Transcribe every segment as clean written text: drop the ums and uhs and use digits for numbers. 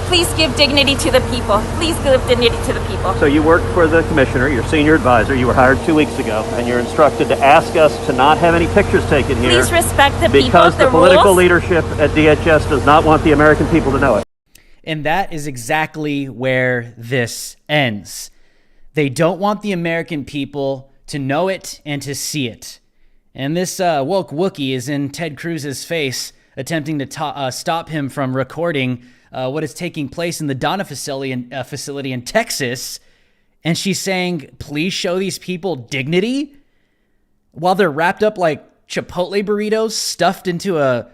Please give dignity to the people. Please give dignity to the people. So you work for the commissioner, your senior advisor. You were hired 2 weeks ago, and you're instructed to ask us to not have any pictures taken here. Please respect the people, because the political leadership at DHS does not want the American people to know it. And that is exactly where this ends. They don't want the American people to know it and to see it. And this woke Wookiee is in Ted Cruz's face, attempting to stop him from recording what is taking place in the Donna facility in Texas. And she's saying, please show these people dignity while they're wrapped up like Chipotle burritos stuffed into a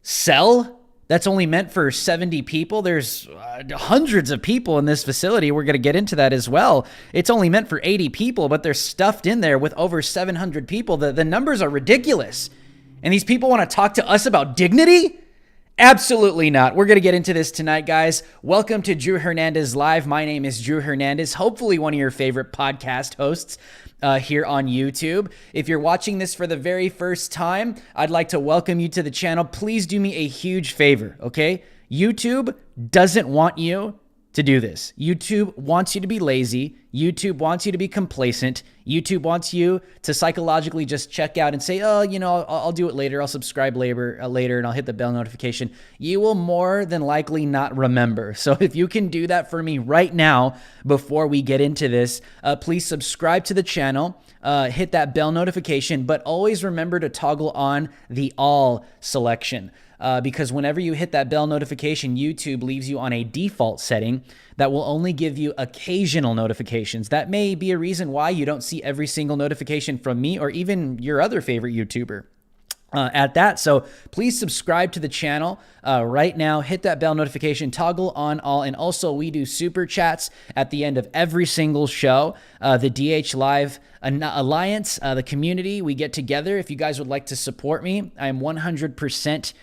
cell that's only meant for 70 people. There's hundreds of people in this facility. We're going to get into that as well. It's only meant for 80 people, but they're stuffed in there with over 700 people. The numbers are ridiculous. And these people want to talk to us about dignity? Absolutely not. We're going to get into this tonight, guys. Welcome to Drew Hernandez Live. My name is Drew Hernandez, hopefully one of your favorite podcast hosts here on YouTube. If you're watching this for the very first time, I'd like to welcome you to the channel. Please do me a huge favor, okay? YouTube doesn't want you to do this. YouTube wants you to be lazy. YouTube wants you to be complacent. YouTube wants you to psychologically just check out and say, oh, you know, I'll do it later. I'll subscribe later, and I'll hit the bell notification. You will more than likely not remember. So if you can do that for me right now before we get into this, please subscribe to the channel, hit that bell notification, but always remember to toggle on the all selection. Because whenever you hit that bell notification, YouTube leaves you on a default setting that will only give you occasional notifications. That may be a reason why you don't see every single notification from me or even your other favorite YouTuber at that. So please subscribe to the channel right now. Hit that bell notification, toggle on all. And also we do super chats at the end of every single show. The DH Live Alliance, the community, we get together. If you guys would like to support me, I am 100%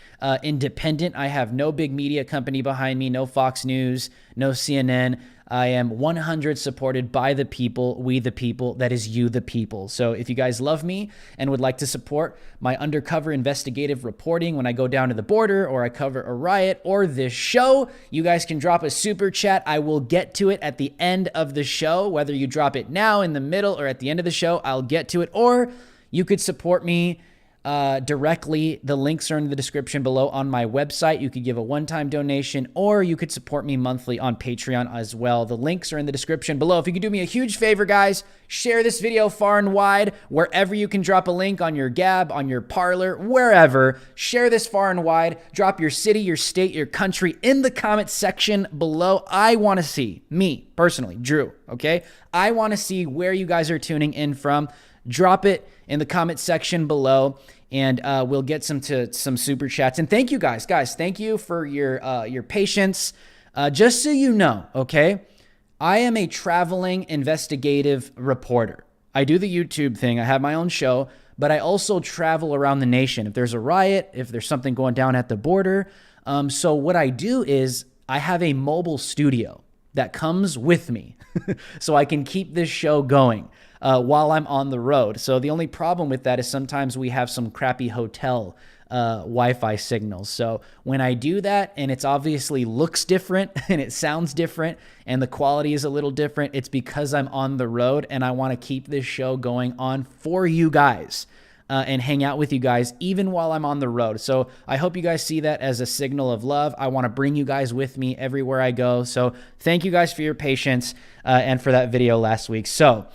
independent. I have no big media company behind me, no Fox News, no CNN. I am 100 supported by the people, we the people, that is you the people. So if you guys love me and would like to support my undercover investigative reporting when I go down to the border or I cover a riot or this show, you guys can drop a super chat. I will get to it at the end of the show. Whether you drop it now, in the middle, or at the end of the show, I'll get to it. Or you could support me directly. The links are in the description below on my website. You could give a one-time donation, or you could support me monthly on Patreon as well. The links are in the description below. If you could do me a huge favor, guys, share this video far and wide, wherever you can drop a link on your Gab, on your Parler, wherever. Share this far and wide. Drop your city, your state, your country in the comment section below. I want to see, me personally, Drew, okay? I want to see where you guys are tuning in from. Drop it in the comment section below, and we'll get some super chats. And thank you guys. Thank you for your patience. Just so you know, okay, I am a traveling investigative reporter. I do the YouTube thing. I have my own show, but I also travel around the nation. If there's a riot, if there's something going down at the border. So what I do is I have a mobile studio that comes with me so I can keep this show going while I'm on the road. So the only problem with that is sometimes we have some crappy hotel Wi-Fi signals. So when I do that, and it's obviously looks different and it sounds different and the quality is a little different, it's because I'm on the road and I want to keep this show going on for you guys. And hang out with you guys even while I'm on the road. So I hope you guys see that as a signal of love. I want to bring you guys with me everywhere I go. So thank you guys for your patience and for that video last week. So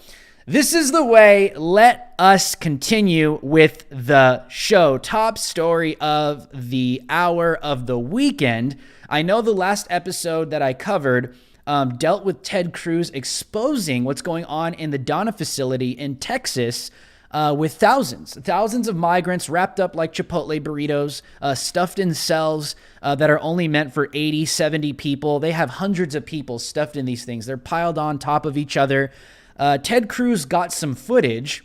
this is the way. Let us continue with the show. Top story of the hour of the weekend. I know the last episode that I covered dealt with Ted Cruz exposing what's going on in the Donna facility in Texas, with thousands of migrants wrapped up like Chipotle burritos, stuffed in cells that are only meant for 80, 70 people. They have hundreds of people stuffed in these things. They're piled on top of each other. Ted Cruz got some footage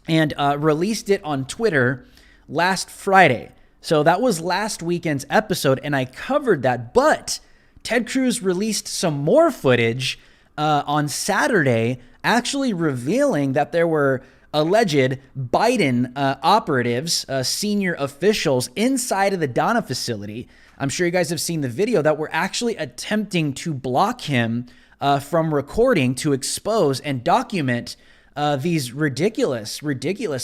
and released it on Twitter last Friday. So that was last weekend's episode, and I covered that. But Ted Cruz released some more footage on Saturday, actually revealing that there were alleged Biden operatives, senior officials inside of the Donna facility. I'm sure you guys have seen the video that were actually attempting to block him from recording to expose and document these ridiculous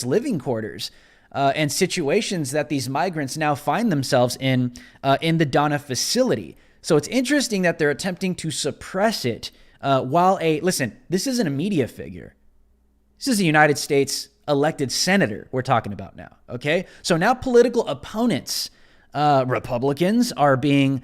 living quarters and situations that these migrants now find themselves in the Donna facility. So it's interesting that they're attempting to suppress it listen, this isn't a media figure. This is a United States elected senator we're talking about now, okay? So now political opponents, Republicans, are being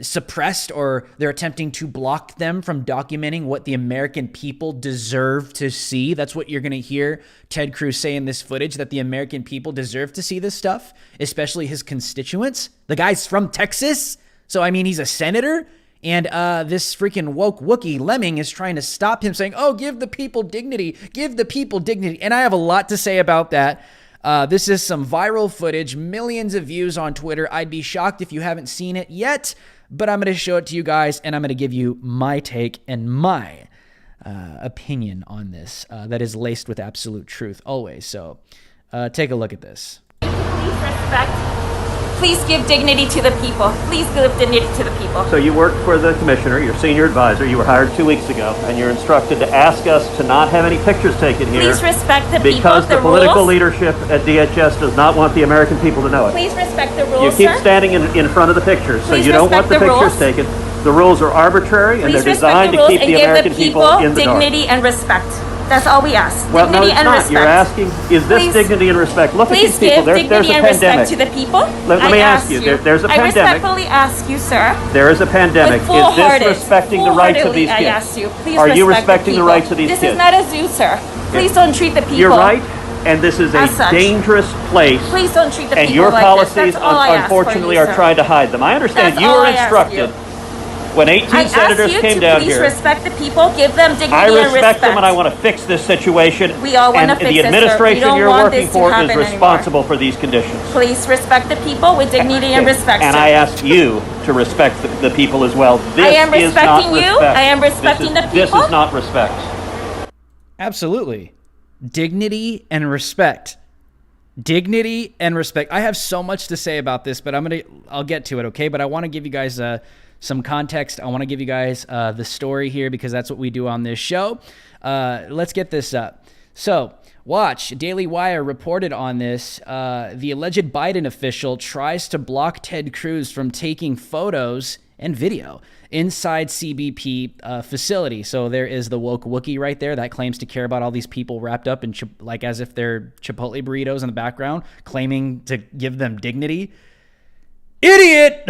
suppressed, or they're attempting to block them from documenting what the American people deserve to see. That's what you're going to hear Ted Cruz say in this footage, that the American people deserve to see this stuff, especially his constituents. The guy's from Texas, so I mean, he's a senator. And this freaking woke Wookiee lemming is trying to stop him, saying, oh, give the people dignity, give the people dignity. And I have a lot to say about that. This is some viral footage, millions of views on Twitter. I'd be shocked if you haven't seen it yet, but I'm going to show it to you guys, and I'm going to give you my take and my opinion on this that is laced with absolute truth always. So take a look at this. Please give dignity to the people. Please give dignity to the people. So you worked for the commissioner, your senior advisor. You were hired 2 weeks ago, and you're instructed to ask us to not have any pictures taken here. Please respect the people, because the political rules. leadership at DHS does not want the American people to know it. Please respect the You rules, keep sir. standing in front of the pictures, so Please you don't want the respect the pictures rules. taken. The rules are arbitrary, and Please they're respect designed the to rules keep and the give American the people people in the dark. dignity and respect. That's all we ask. Well, no, Dignity it's and not. respect. You're asking, is this Please- dignity and respect? Look at Please these people. give There's dignity a and respect pandemic. to the people. Let me ask you, there's a I pandemic. respectfully ask you, sir. There is a pandemic. With Is this full-hearted, respecting the rights of these full-heartedly, kids? I ask you, please Are you respect respecting the people. rights of these This kids? is not a zoo, sir. Please don't treat the people. You're right, and this is a As such. dangerous place. Please don't treat the And people your like policies, this. That's all I ask for unfortunately, you, are sir. trying to hide them. I understand That's you all were I ask instructed you. when 18 I senators ask you came to down please here. respect the people, give them dignity I and respect respect. them, and I want to fix this situation. We all want to and fix the it, sir. We administration don't you're want working this to for is happen anymore. responsible for these conditions. Please respect the people with dignity and respect, And sir. I ask you to respect the people as well. This I am is not respecting you. respect. I am respecting the This people. is not respect. Absolutely. Dignity and respect. Dignity and respect. I have so much to say about this, but I'll get to it, okay? But I want to give you guys some context. I want to give you guys the story here because that's what we do on this show. Let's get this up. So, watch. Daily Wire reported on this. The alleged Biden official tries to block Ted Cruz from taking photos and video inside CBP facility. So there is the woke Wookiee right there that claims to care about all these people wrapped up in like as if they're Chipotle burritos in the background, claiming to give them dignity. Idiot!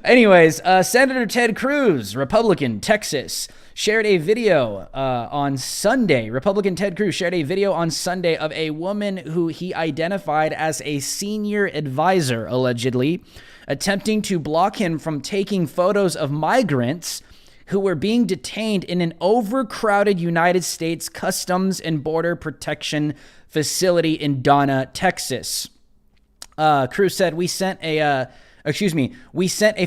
Anyways, Senator Ted Cruz, Republican, Texas, shared a video on Sunday. Republican Ted Cruz shared a video on Sunday of a woman who he identified as a senior advisor, allegedly, attempting to block him from taking photos of migrants who were being detained in an overcrowded United States Customs and Border Protection facility in Donna, Texas. Cruz said, we sent a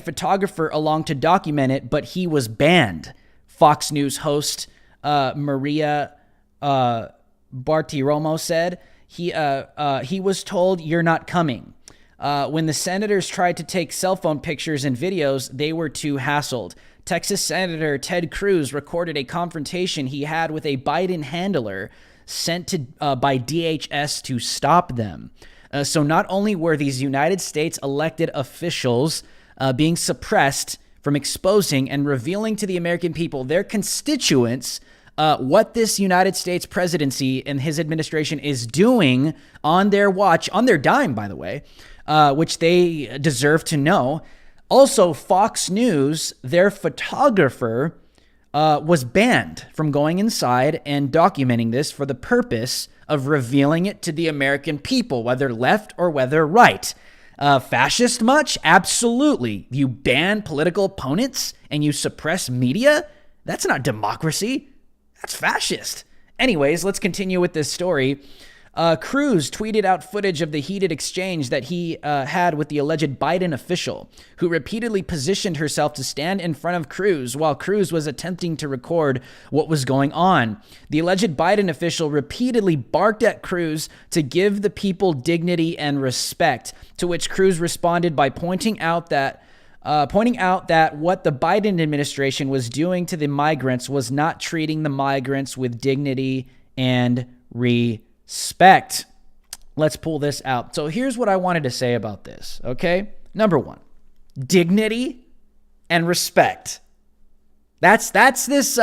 photographer along to document it, but he was banned. Fox News host Maria Bartiromo said he was told, "You're not coming." When the senators tried to take cell phone pictures and videos, they were too hassled. Texas Senator Ted Cruz recorded a confrontation he had with a Biden handler sent to by DHS to stop them. So not only were these United States elected officials being suppressed from exposing and revealing to the American people, their constituents, what this United States presidency and his administration is doing on their watch, on their dime, by the way, which they deserve to know. Also, Fox News, their photographer, was banned from going inside and documenting this for the purpose of revealing it to the American people, whether left or whether right. Fascist much? Absolutely. You ban political opponents and you suppress media? That's not democracy. That's fascist. Anyways, let's continue with this story. Cruz tweeted out footage of the heated exchange that he had with the alleged Biden official, who repeatedly positioned herself to stand in front of Cruz while Cruz was attempting to record what was going on. The alleged Biden official repeatedly barked at Cruz to give the people dignity and respect, to which Cruz responded by pointing out that what the Biden administration was doing to the migrants was not treating the migrants with dignity and respect. Let's pull this out. So here's what I wanted to say about this, okay? Number one, dignity and respect. That's this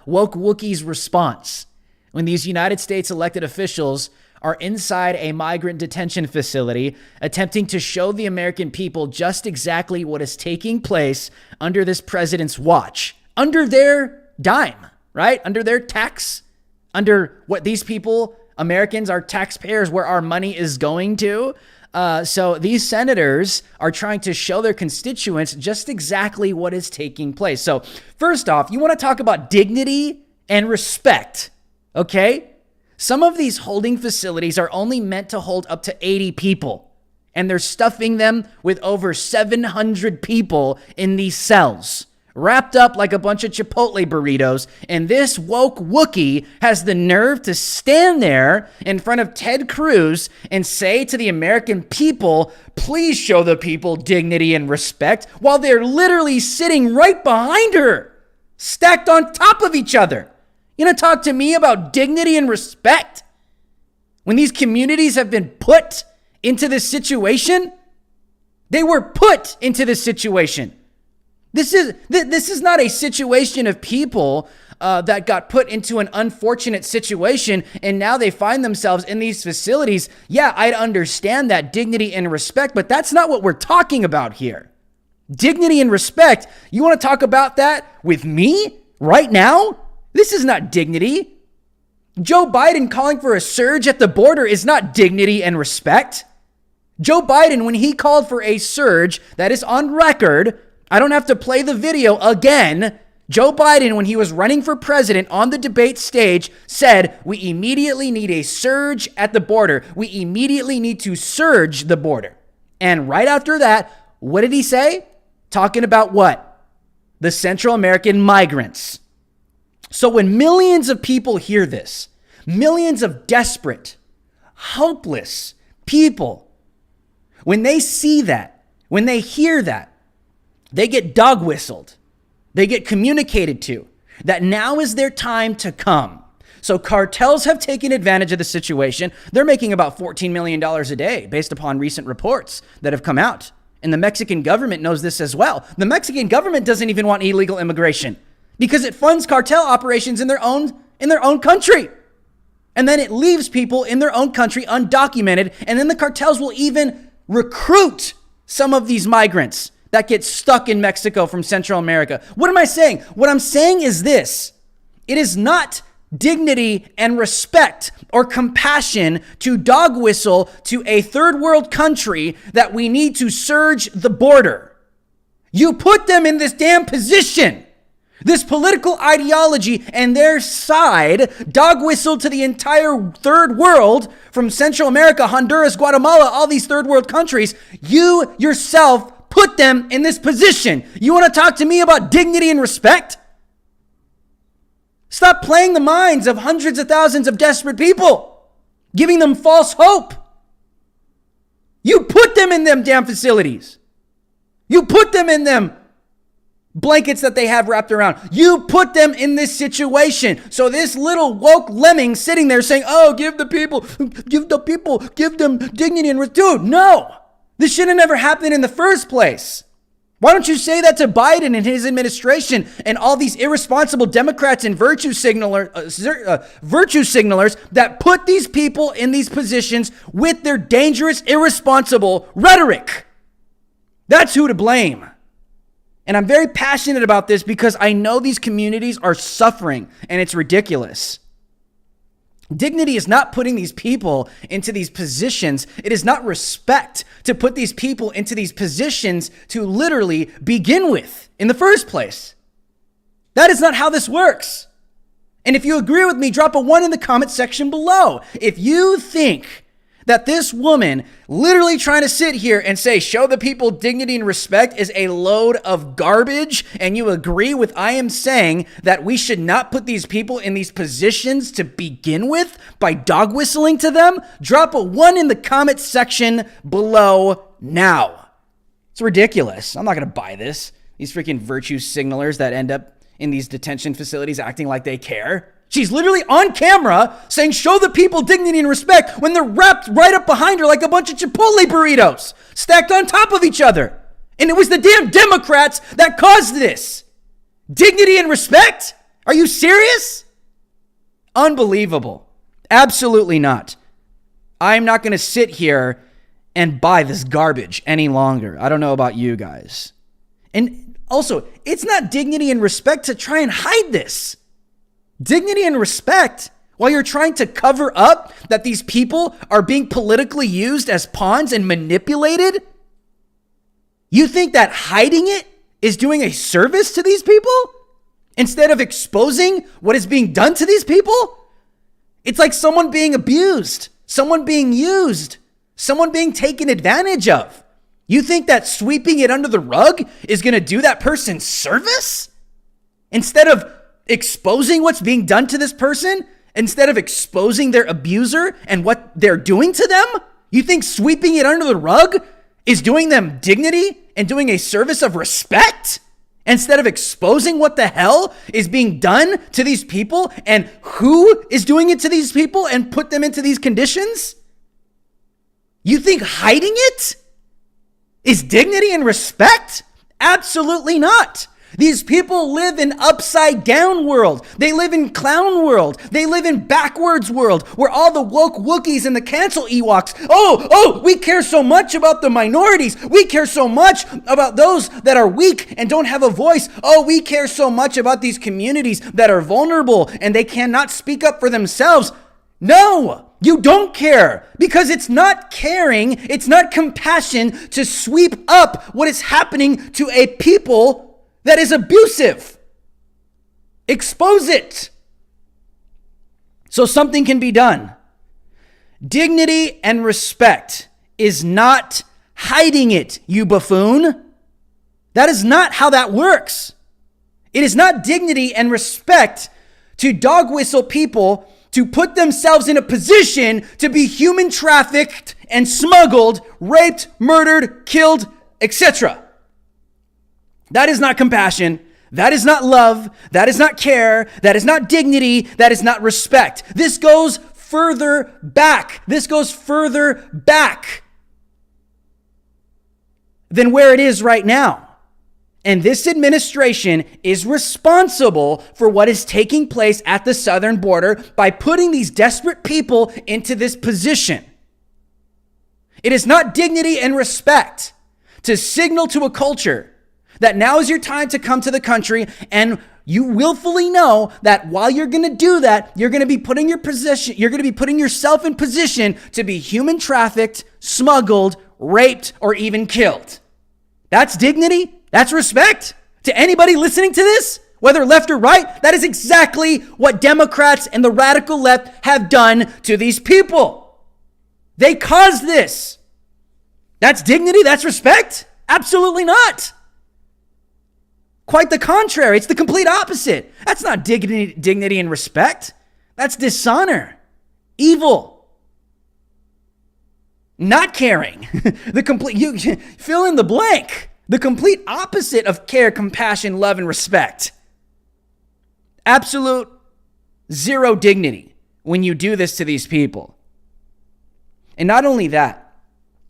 woke Wookiee's response when these United States elected officials are inside a migrant detention facility attempting to show the American people just exactly what is taking place under this president's watch, under their dime, right? Under their tax, under what these people, Americans, are taxpayers, where our money is going to. So these senators are trying to show their constituents just exactly what is taking place. So first off, you want to talk about dignity and respect, okay? Some of these holding facilities are only meant to hold up to 80 people, and they're stuffing them with over 700 people in these cells, wrapped up like a bunch of Chipotle burritos, and this woke Wookiee has the nerve to stand there in front of Ted Cruz and say to the American people, please show the people dignity and respect, while they're literally sitting right behind her, stacked on top of each other. You gonna talk to me about dignity and respect when these communities have been put into this situation? They were put into this situation. This is not a situation of people that got put into an unfortunate situation and now they find themselves in these facilities. Yeah, I'd understand that, dignity and respect, but that's not what we're talking about here. Dignity and respect, you want to talk about that with me right now? This is not dignity. Joe Biden calling for a surge at the border is not dignity and respect. Joe Biden, when he called for a surge that is on record, I don't have to play the video again. Joe Biden, when he was running for president on the debate stage, said, we immediately need a surge at the border. We immediately need to surge the border. And right after that, what did he say? Talking about what? The Central American migrants. So when millions of people hear this, millions of desperate, hopeless people, when they see that, when they hear that, they get dog whistled. They get communicated to that now is their time to come. So cartels have taken advantage of the situation. They're making about $14 million a day based upon recent reports that have come out. And the Mexican government knows this as well. The Mexican government doesn't even want illegal immigration because it funds cartel operations in their own country. And then it leaves people in their own country undocumented. And then the cartels will even recruit some of these migrants that get stuck in Mexico from Central America. What am I saying? What I'm saying is this. It is not dignity and respect or compassion to dog whistle to a third world country that we need to surge the border. You put them in this damn position. This political ideology and their side dog whistle to the entire third world from Central America, Honduras, Guatemala, all these third world countries. You yourself put them in this position. You want to talk to me about dignity and respect? Stop playing the minds of hundreds of thousands of desperate people, giving them false hope. You put them in them damn facilities. You put them in them blankets that they have wrapped around. You put them in this situation. So this little woke lemming sitting there saying, oh, give them dignity and respect. Dude, no. This should have never happened in the first place. Why don't you say that to Biden and his administration and all these irresponsible Democrats and virtue signalers that put these people in these positions with their dangerous, irresponsible rhetoric? That's who to blame. And I'm very passionate about this because I know these communities are suffering and it's ridiculous. Dignity is not putting these people into these positions. It is not respect to put these people into these positions to literally begin with in the first place. That is not how this works. And if you agree with me, drop a 1 in the comment section below. If you think that this woman literally trying to sit here and say, show the people dignity and respect is a load of garbage, and you agree with I am saying that we should not put these people in these positions to begin with by dog whistling to them, drop a 1 in the comment section below now. It's ridiculous. I'm not going to buy this. These freaking virtue signalers that end up in these detention facilities acting like they care. She's literally on camera saying, show the people dignity and respect when they're wrapped right up behind her like a bunch of Chipotle burritos stacked on top of each other. And it was the damn Democrats that caused this. Dignity and respect? Are you serious? Unbelievable. Absolutely not. I'm not going to sit here and buy this garbage any longer. I don't know about you guys. And also, it's not dignity and respect to try and hide this. Dignity and respect while you're trying to cover up that these people are being politically used as pawns and manipulated? You think that hiding it is doing a service to these people instead of exposing what is being done to these people? It's like someone being abused, someone being used, someone being taken advantage of. You think that sweeping it under the rug is going to do that person service? Instead of exposing what's being done to this person, instead of exposing their abuser and what they're doing to them, you think sweeping it under the rug is doing them dignity and doing a service of respect? Instead of exposing what the hell is being done to these people and who is doing it to these people and put them into these conditions? You think hiding it is dignity and respect? Absolutely not. These people live in upside down world. They live in clown world. They live in backwards world where all the woke Wookiees and the cancel Ewoks, we care so much about the minorities. We care so much about those that are weak and don't have a voice. Oh, we care so much about these communities that are vulnerable and they cannot speak up for themselves. No, you don't care because it's not caring. It's not compassion to sweep up what is happening to a people that is abusive. Expose it so something can be done. Dignity and respect is not hiding it, you buffoon. That is not how that works. It is not dignity and respect to dog whistle people to put themselves in a position to be human trafficked and smuggled, raped, murdered, killed, etc. That is not compassion. That is not love. That is not care. That is not dignity. That is not respect. This goes further back. This goes further back than where it is right now. And this administration is responsible for what is taking place at the southern border by putting these desperate people into this position. It is not dignity and respect to signal to a culture that now is your time to come to the country, and you willfully know that while you're going to do that, you're going to be putting yourself in position to be human trafficked, smuggled, raped, or even killed. That's dignity. That's respect to anybody listening to this, whether left or right. That is exactly what Democrats and the radical left have done to these people. They caused this. That's dignity. That's respect. Absolutely not. Quite the contrary. It's the complete opposite. That's not dignity and respect. That's dishonor, evil, not caring. You fill in the blank. The complete opposite of care, compassion, love, and respect. Absolute zero dignity when you do this to these people. And not only that,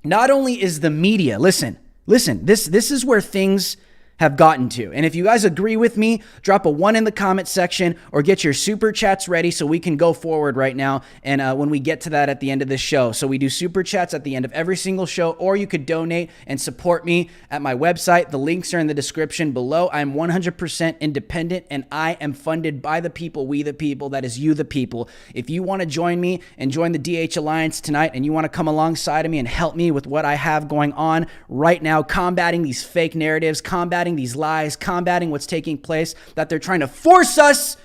not only is the media, listen, this is where things have gotten to. And if you guys agree with me, drop a 1 in the comment section or get your super chats ready so we can go forward right now. And when we get to that at the end of this show. So we do super chats at the end of every single show, or you could donate and support me at my website. The links are in the description below. I'm 100% independent and I am funded by the people, we the people, that is you the people. If you want to join me and join the DH Alliance tonight and you want to come alongside of me and help me with what I have going on right now, combating these fake narratives, combating these lies, combating what's taking place that they're trying to force us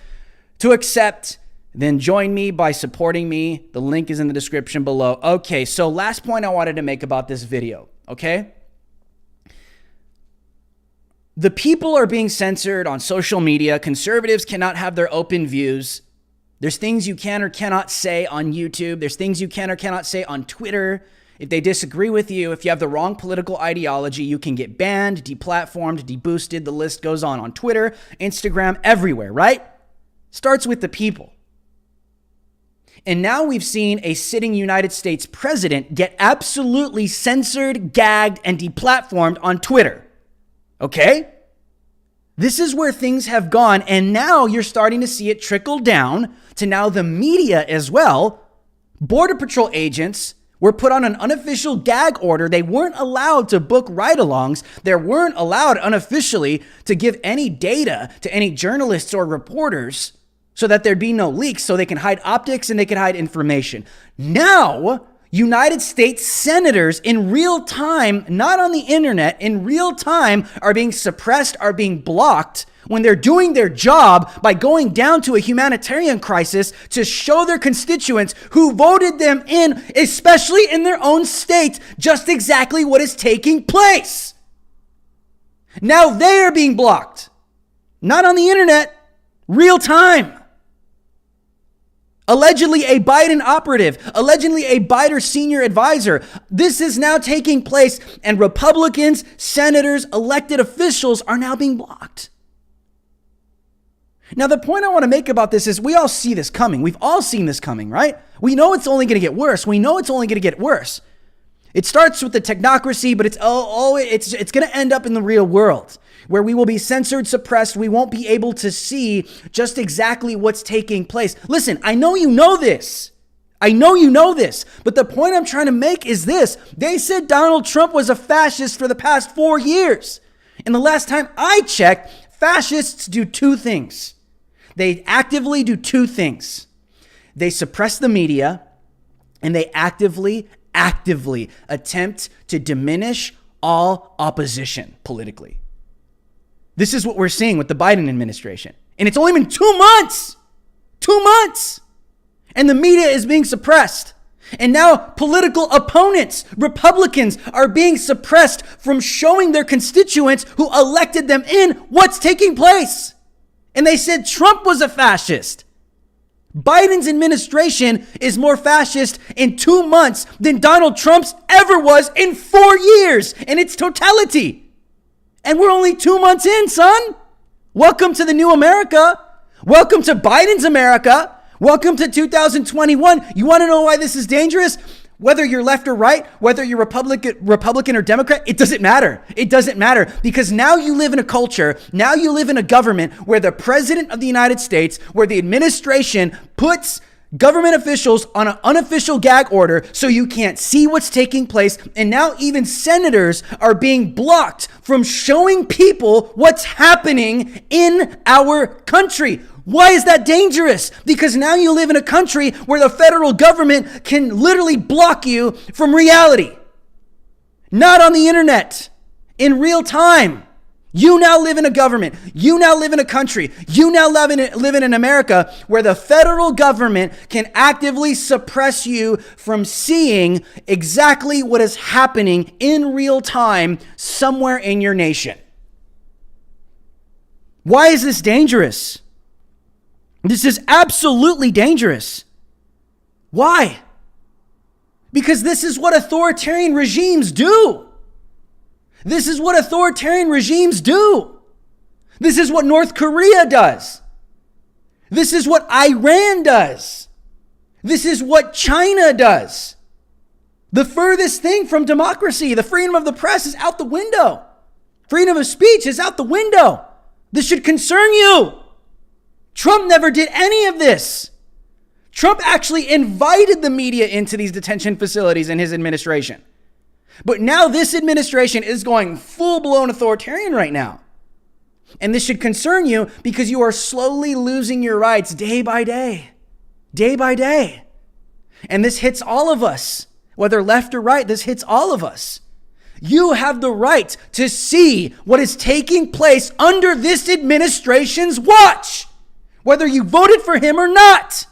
to accept, then join me by supporting me. The link is in the description below. Okay, so last point I wanted to make about this video, okay? The people are being censored on social media. Conservatives cannot have their open views. There's things you can or cannot say on YouTube. There's things you can or cannot say on Twitter. If they disagree with you, if you have the wrong political ideology, you can get banned, deplatformed, deboosted. The list goes on Twitter, Instagram, everywhere, right? Starts with the people. And now we've seen a sitting United States president get absolutely censored, gagged, and deplatformed on Twitter. Okay? This is where things have gone, and now you're starting to see it trickle down to now the media as well. Border Patrol agents were put on an unofficial gag order. They weren't allowed to book ride-alongs. They weren't allowed unofficially to give any data to any journalists or reporters so that there'd be no leaks, so they can hide optics and they can hide information. Now, United States senators in real time, not on the internet, in real time are being suppressed, are being blocked when they're doing their job by going down to a humanitarian crisis to show their constituents who voted them in, especially in their own state, just exactly what is taking place. Now they are being blocked. Not on the internet, real time. Allegedly a Biden operative, allegedly a Biden senior advisor. This is now taking place, and Republicans, senators, elected officials are now being blocked. Now, the point I want to make about this is we all see this coming. We've all seen this coming, right? We know it's only going to get worse. We know it's only going to get worse. It starts with the technocracy, but it's going to end up in the real world where we will be censored, suppressed. We won't be able to see just exactly what's taking place. Listen, I know you know this. I know you know this, but the point I'm trying to make is this. They said Donald Trump was a fascist for the past 4 years. And the last time I checked, fascists do 2 things. They actively do 2 things. They suppress the media, and they actively attempt to diminish all opposition politically. This is what we're seeing with the Biden administration. And it's only been 2 months. 2 months. And the media is being suppressed. And now political opponents, Republicans, are being suppressed from showing their constituents who elected them in what's taking place. And they said Trump was a fascist. Biden's administration is more fascist in 2 months than Donald Trump's ever was in 4 years in its totality. And we're only 2 months in, son. Welcome to the new America. Welcome to Biden's America. Welcome to 2021. You want to know why this is dangerous? Whether you're left or right, whether you're Republican or Democrat, it doesn't matter. It doesn't matter, because now you live in a culture, now you live in a government where the president of the United States, where the administration puts government officials on an unofficial gag order so you can't see what's taking place. And now even senators are being blocked from showing people what's happening in our country. Why is that dangerous? Because now you live in a country where the federal government can literally block you from reality. Not on the internet, in real time. You now live in a government. You now live in a country. You now live in America where the federal government can actively suppress you from seeing exactly what is happening in real time somewhere in your nation. Why is this dangerous? This is absolutely dangerous. Why? Because this is what authoritarian regimes do. This is what authoritarian regimes do. This is what North Korea does. This is what Iran does. This is what China does. The furthest thing from democracy, the freedom of the press, is out the window. Freedom of speech is out the window. This should concern you. Trump never did any of this. Trump actually invited the media into these detention facilities in his administration. But now this administration is going full-blown authoritarian right now. And this should concern you because you are slowly losing your rights day by day. Day by day. And this hits all of us. Whether left or right, this hits all of us. You have the right to see what is taking place under this administration's watch, whether you voted for him or not.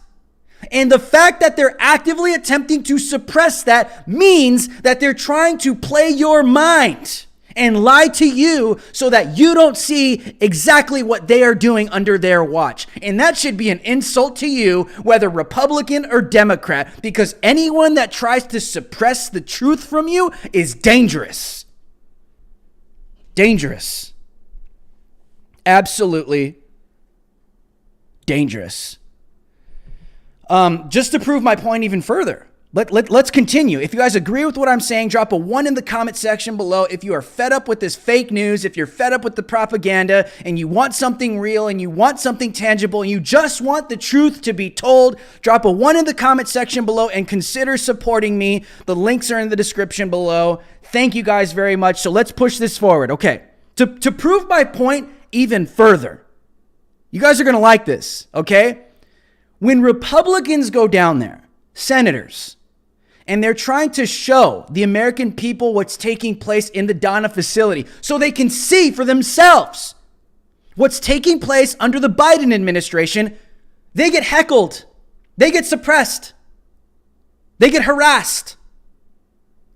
And the fact that they're actively attempting to suppress that means that they're trying to play your mind and lie to you so that you don't see exactly what they are doing under their watch. And that should be an insult to you, whether Republican or Democrat, because anyone that tries to suppress the truth from you is dangerous. Dangerous. Absolutely dangerous. Just to prove my point even further, let's continue. If you guys agree with what I'm saying, drop a 1 in the comment section below. If you are fed up with this fake news, if you're fed up with the propaganda and you want something real and you want something tangible and you just want the truth to be told, drop a 1 in the comment section below and consider supporting me. The links are in the description below. Thank you guys very much. So let's push this forward. Okay. To prove my point even further, you guys are going to like this. Okay. When Republicans go down there, senators, and they're trying to show the American people what's taking place in the Donna facility so they can see for themselves what's taking place under the Biden administration, they get heckled, they get suppressed, they get harassed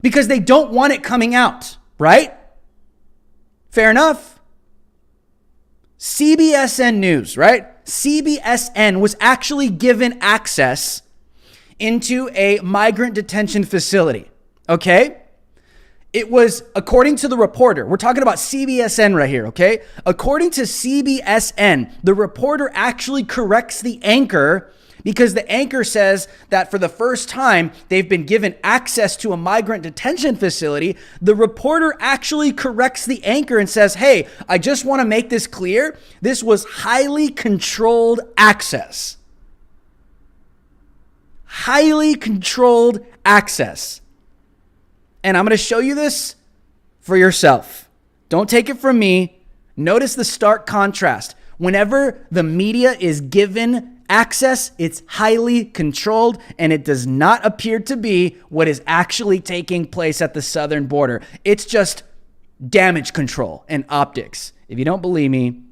because they don't want it coming out, right? Fair enough. CBSN News, right? CBSN was actually given access into a migrant detention facility, okay? It was, according to the reporter, we're talking about CBSN right here, okay? According to CBSN, the reporter actually corrects the anchor because the anchor says that for the first time they've been given access to a migrant detention facility. The reporter actually corrects the anchor and says, hey, I just want to make this clear. This was highly controlled access. Highly controlled access. And I'm going to show you this for yourself. Don't take it from me. Notice the stark contrast. Whenever the media is given access, it's highly controlled, and it does not appear to be what is actually taking place at the southern border. It's just damage control and optics. If you don't believe me,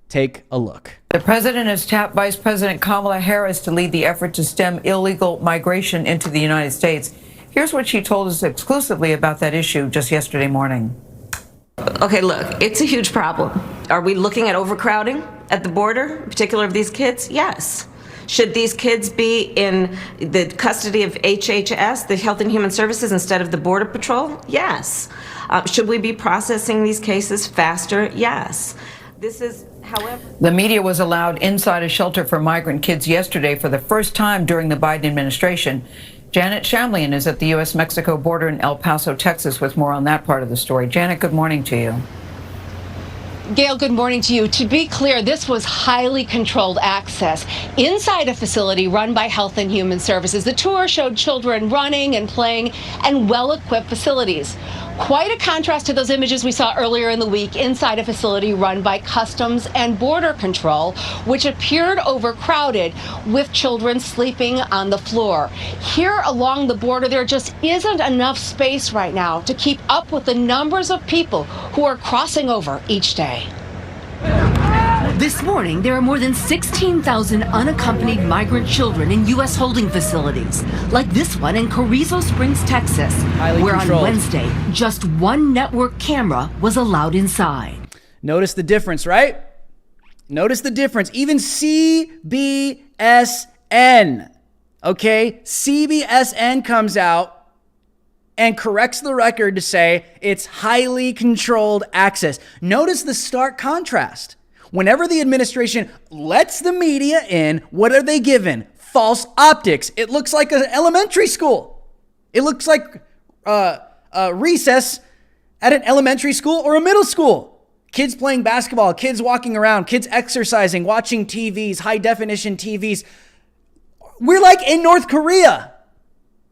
take a look. The president has tapped Vice President Kamala Harris to lead the effort to stem illegal migration into the United States. Here's what she told us exclusively about that issue just yesterday morning. Okay, look, it's a huge problem. Are we looking at overcrowding at the border, in particular of these kids? Yes. Should these kids be in the custody of HHS, the Health and Human Services, instead of the Border Patrol? Yes. Should we be processing these cases faster? Yes. This is However, The media was allowed inside a shelter for migrant kids yesterday for the first time during the Biden administration. Janet Shamlian is at the U.S.-Mexico border in El Paso, Texas, with more on that part of the story. Janet, good morning to you. Gail, good morning to you. To be clear, this was highly controlled access inside a facility run by Health and Human Services. The tour showed children running and playing and well-equipped facilities. Quite a contrast to those images we saw earlier in the week inside a facility run by Customs and Border Control, which appeared overcrowded with children sleeping on the floor. Here along the border, there just isn't enough space right now to keep up with the numbers of people who are crossing over each day. This morning, there are more than 16,000 unaccompanied migrant children in U.S. holding facilities, like this one in Carrizo Springs, Texas, where on Wednesday, just one network camera was allowed inside. Notice the difference, right? Notice the difference. Even CBSN, okay? CBSN comes out and corrects the record to say it's highly controlled access. Notice the stark contrast. Whenever the administration lets the media in, what are they given? False optics. It looks like an elementary school. It looks like recess at an elementary school or a middle school. Kids playing basketball, kids walking around, kids exercising, watching TVs, high definition TVs. We're like in North Korea.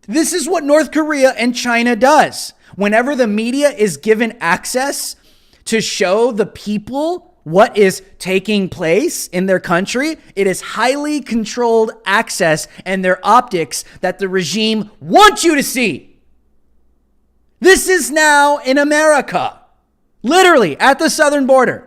This is what North Korea and China does. Whenever the media is given access to show the people what is taking place in their country, it is highly controlled access and their optics that the regime wants you to see. This is now in America, literally at the southern border.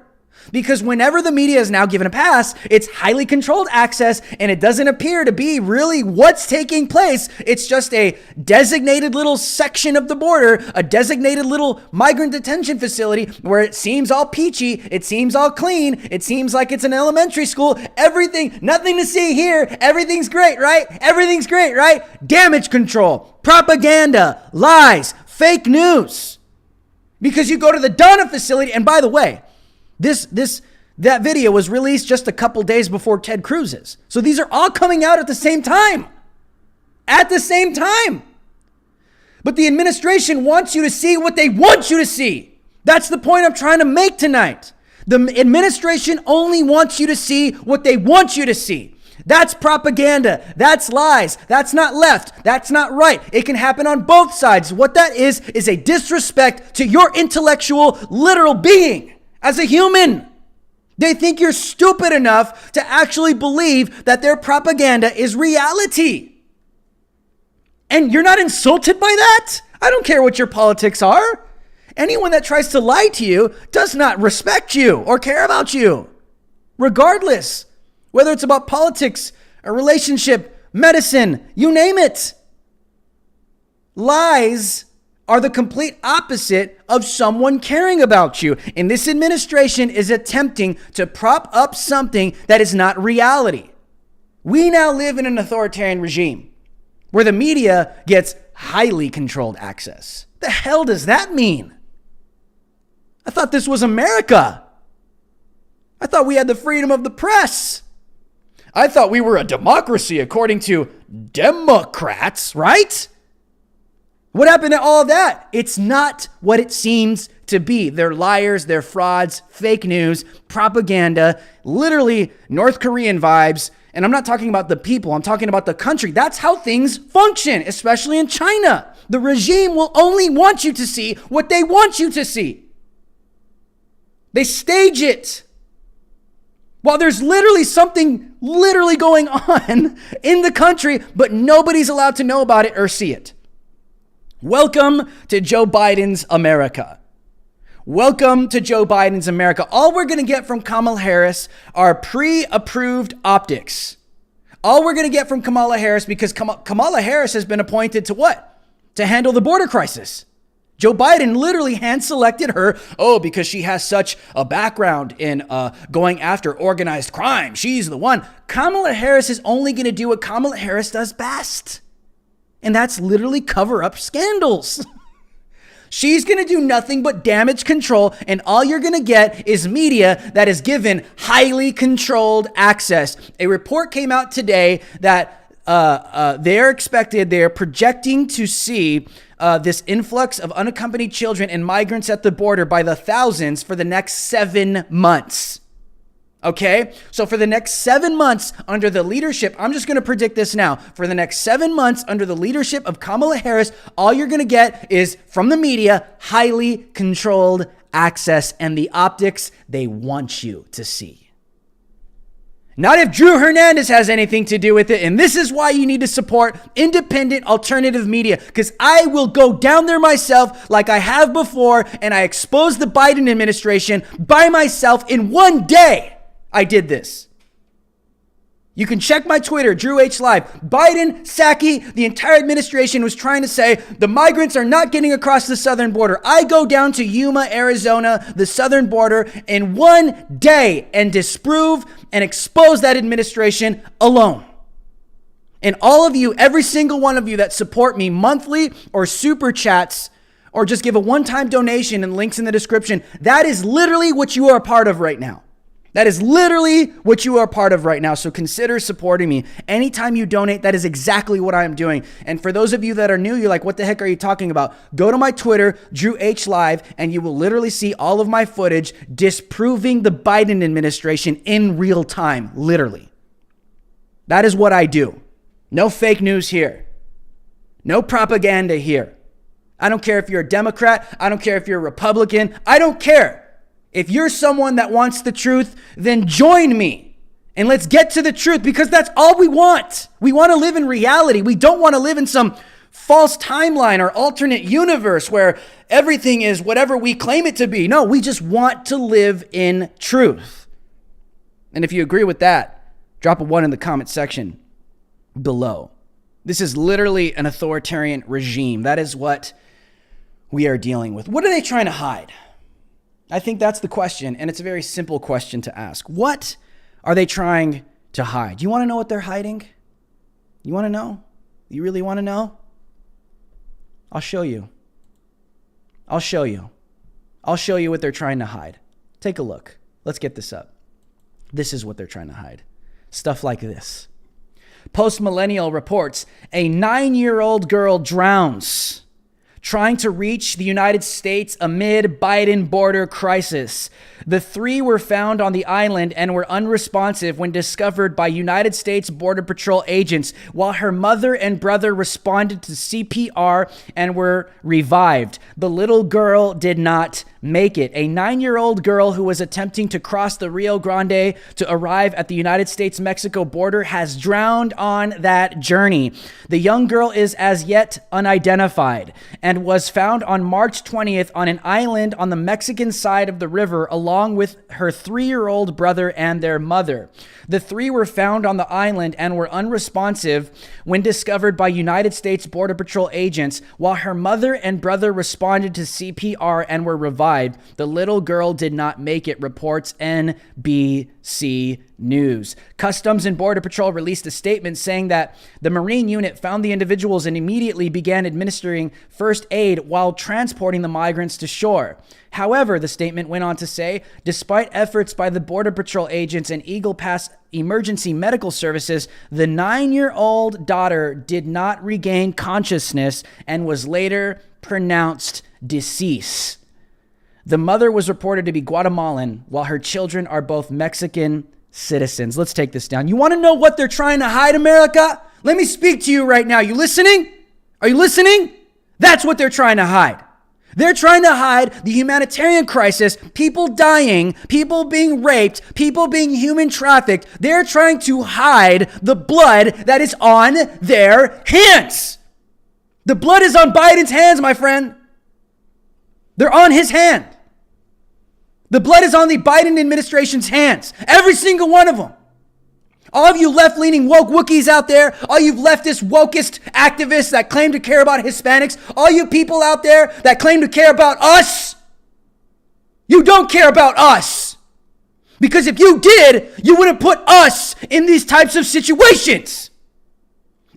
Because whenever the media is now given a pass, it's highly controlled access and it doesn't appear to be really what's taking place. It's just a designated little section of the border, a designated little migrant detention facility where it seems all peachy, it seems all clean, it seems like it's an elementary school. Everything, nothing to see here. Everything's great, right? Everything's great, right? Damage control, propaganda, lies, fake news. Because you go to the Donna facility, and by the way, that video was released just a couple days before Ted Cruz's. So these are all coming out at the same time. At the same time. But the administration wants you to see what they want you to see. That's the point I'm trying to make tonight. The administration only wants you to see what they want you to see. That's propaganda. That's lies. That's not left. That's not right. It can happen on both sides. What that is a disrespect to your intellectual, literal being. As a human, they think you're stupid enough to actually believe that their propaganda is reality. And you're not insulted by that? I don't care what your politics are. Anyone that tries to lie to you does not respect you or care about you. Regardless, whether it's about politics, a relationship, medicine, you name it. Lies are the complete opposite of someone caring about you. And this administration is attempting to prop up something that is not reality. We now live in an authoritarian regime where the media gets highly controlled access. The hell does that mean? I thought this was America. I thought we had the freedom of the press. I thought we were a democracy according to Democrats, right? What happened to all of that? It's not what it seems to be. They're liars, they're frauds, fake news, propaganda, literally North Korean vibes. And I'm not talking about the people, I'm talking about the country. That's how things function, especially in China. The regime will only want you to see what they want you to see. They stage it. While there's literally something going on in the country, but nobody's allowed to know about it or see it. Welcome to Joe Biden's America. Welcome to Joe Biden's America. All we're going to get from Kamala Harris are pre-approved optics. All we're going to get from Kamala Harris, because Kamala Harris has been appointed to what? To handle the border crisis. Joe Biden literally hand-selected her, because she has such a background in going after organized crime. She's the one. Kamala Harris is only going to do what Kamala Harris does best. And that's literally cover up scandals. She's going to do nothing but damage control, and all you're going to get is media that is given highly controlled access. A report came out today that they're projecting to see this influx of unaccompanied children and migrants at the border by the thousands for the next 7 months. Okay, so for the next 7 months under the leadership, I'm just going to predict this now. For the next 7 months under the leadership of Kamala Harris, all you're going to get is from the media, highly controlled access and the optics they want you to see. Not if Drew Hernandez has anything to do with it. And this is why you need to support independent alternative media, because I will go down there myself like I have before, and I expose the Biden administration by myself in one day. I did this. You can check my Twitter, Drew H. Live. Biden, Psaki, the entire administration was trying to say the migrants are not getting across the southern border. I go down to Yuma, Arizona, the southern border, in one day and disprove and expose that administration alone. And all of you, every single one of you that support me monthly or super chats or just give a one-time donation and links in the description, that is literally what you are a part of right now. That is literally what you are part of right now. So consider supporting me. Anytime you donate, that is exactly what I am doing. And for those of you that are new, you're like, what the heck are you talking about? Go to my Twitter, Drew H. Live, and you will literally see all of my footage disproving the Biden administration in real time, literally. That is what I do. No fake news here. No propaganda here. I don't care if you're a Democrat. I don't care if you're a Republican. I don't care. If you're someone that wants the truth, then join me and let's get to the truth, because that's all we want. We want to live in reality. We don't want to live in some false timeline or alternate universe where everything is whatever we claim it to be. No, we just want to live in truth. And if you agree with that, drop a 1 in the comment section below. This is literally an authoritarian regime. That is what we are dealing with. What are they trying to hide? I think that's the question, and it's a very simple question to ask. What are they trying to hide? You want to know what they're hiding? You want to know? You really want to know? I'll show you. I'll show you. I'll show you what they're trying to hide. Take a look. Let's get this up. This is what they're trying to hide. Stuff like this. Post-Millennial reports a 9-year-old girl drowns trying to reach the United States amid Biden border crisis. The 3 were found on the island and were unresponsive when discovered by United States Border Patrol agents, while her mother and brother responded to CPR and were revived. The little girl did not make it. A 9-year-old girl who was attempting to cross the Rio Grande to arrive at the United States-Mexico border has drowned on that journey. The young girl is as yet unidentified and was found on March 20th on an island on the Mexican side of the river along with her 3-year-old brother and their mother. The 3 were found on the island and were unresponsive when discovered by United States Border Patrol agents, while her mother and brother responded to CPR and were revived. The little girl did not make it, reports NBC News. Customs and Border Patrol released a statement saying that the Marine unit found the individuals and immediately began administering first aid while transporting the migrants to shore. However, the statement went on to say, despite efforts by the Border Patrol agents and Eagle Pass Emergency Medical Services, the 9-year-old daughter did not regain consciousness and was later pronounced deceased. The mother was reported to be Guatemalan, while her children are both Mexican citizens. Let's take this down. You want to know what they're trying to hide, America? Let me speak to you right now. You listening? Are you listening? That's what they're trying to hide. They're trying to hide the humanitarian crisis, people dying, people being raped, people being human trafficked. They're trying to hide the blood that is on their hands. The blood is on Biden's hands, my friend. They're on his hand. The blood is on the Biden administration's hands. Every single one of them. All of you left-leaning woke Wookiees out there, all you leftist wokest activists that claim to care about Hispanics, all you people out there that claim to care about us, you don't care about us. Because if you did, you wouldn't put us in these types of situations.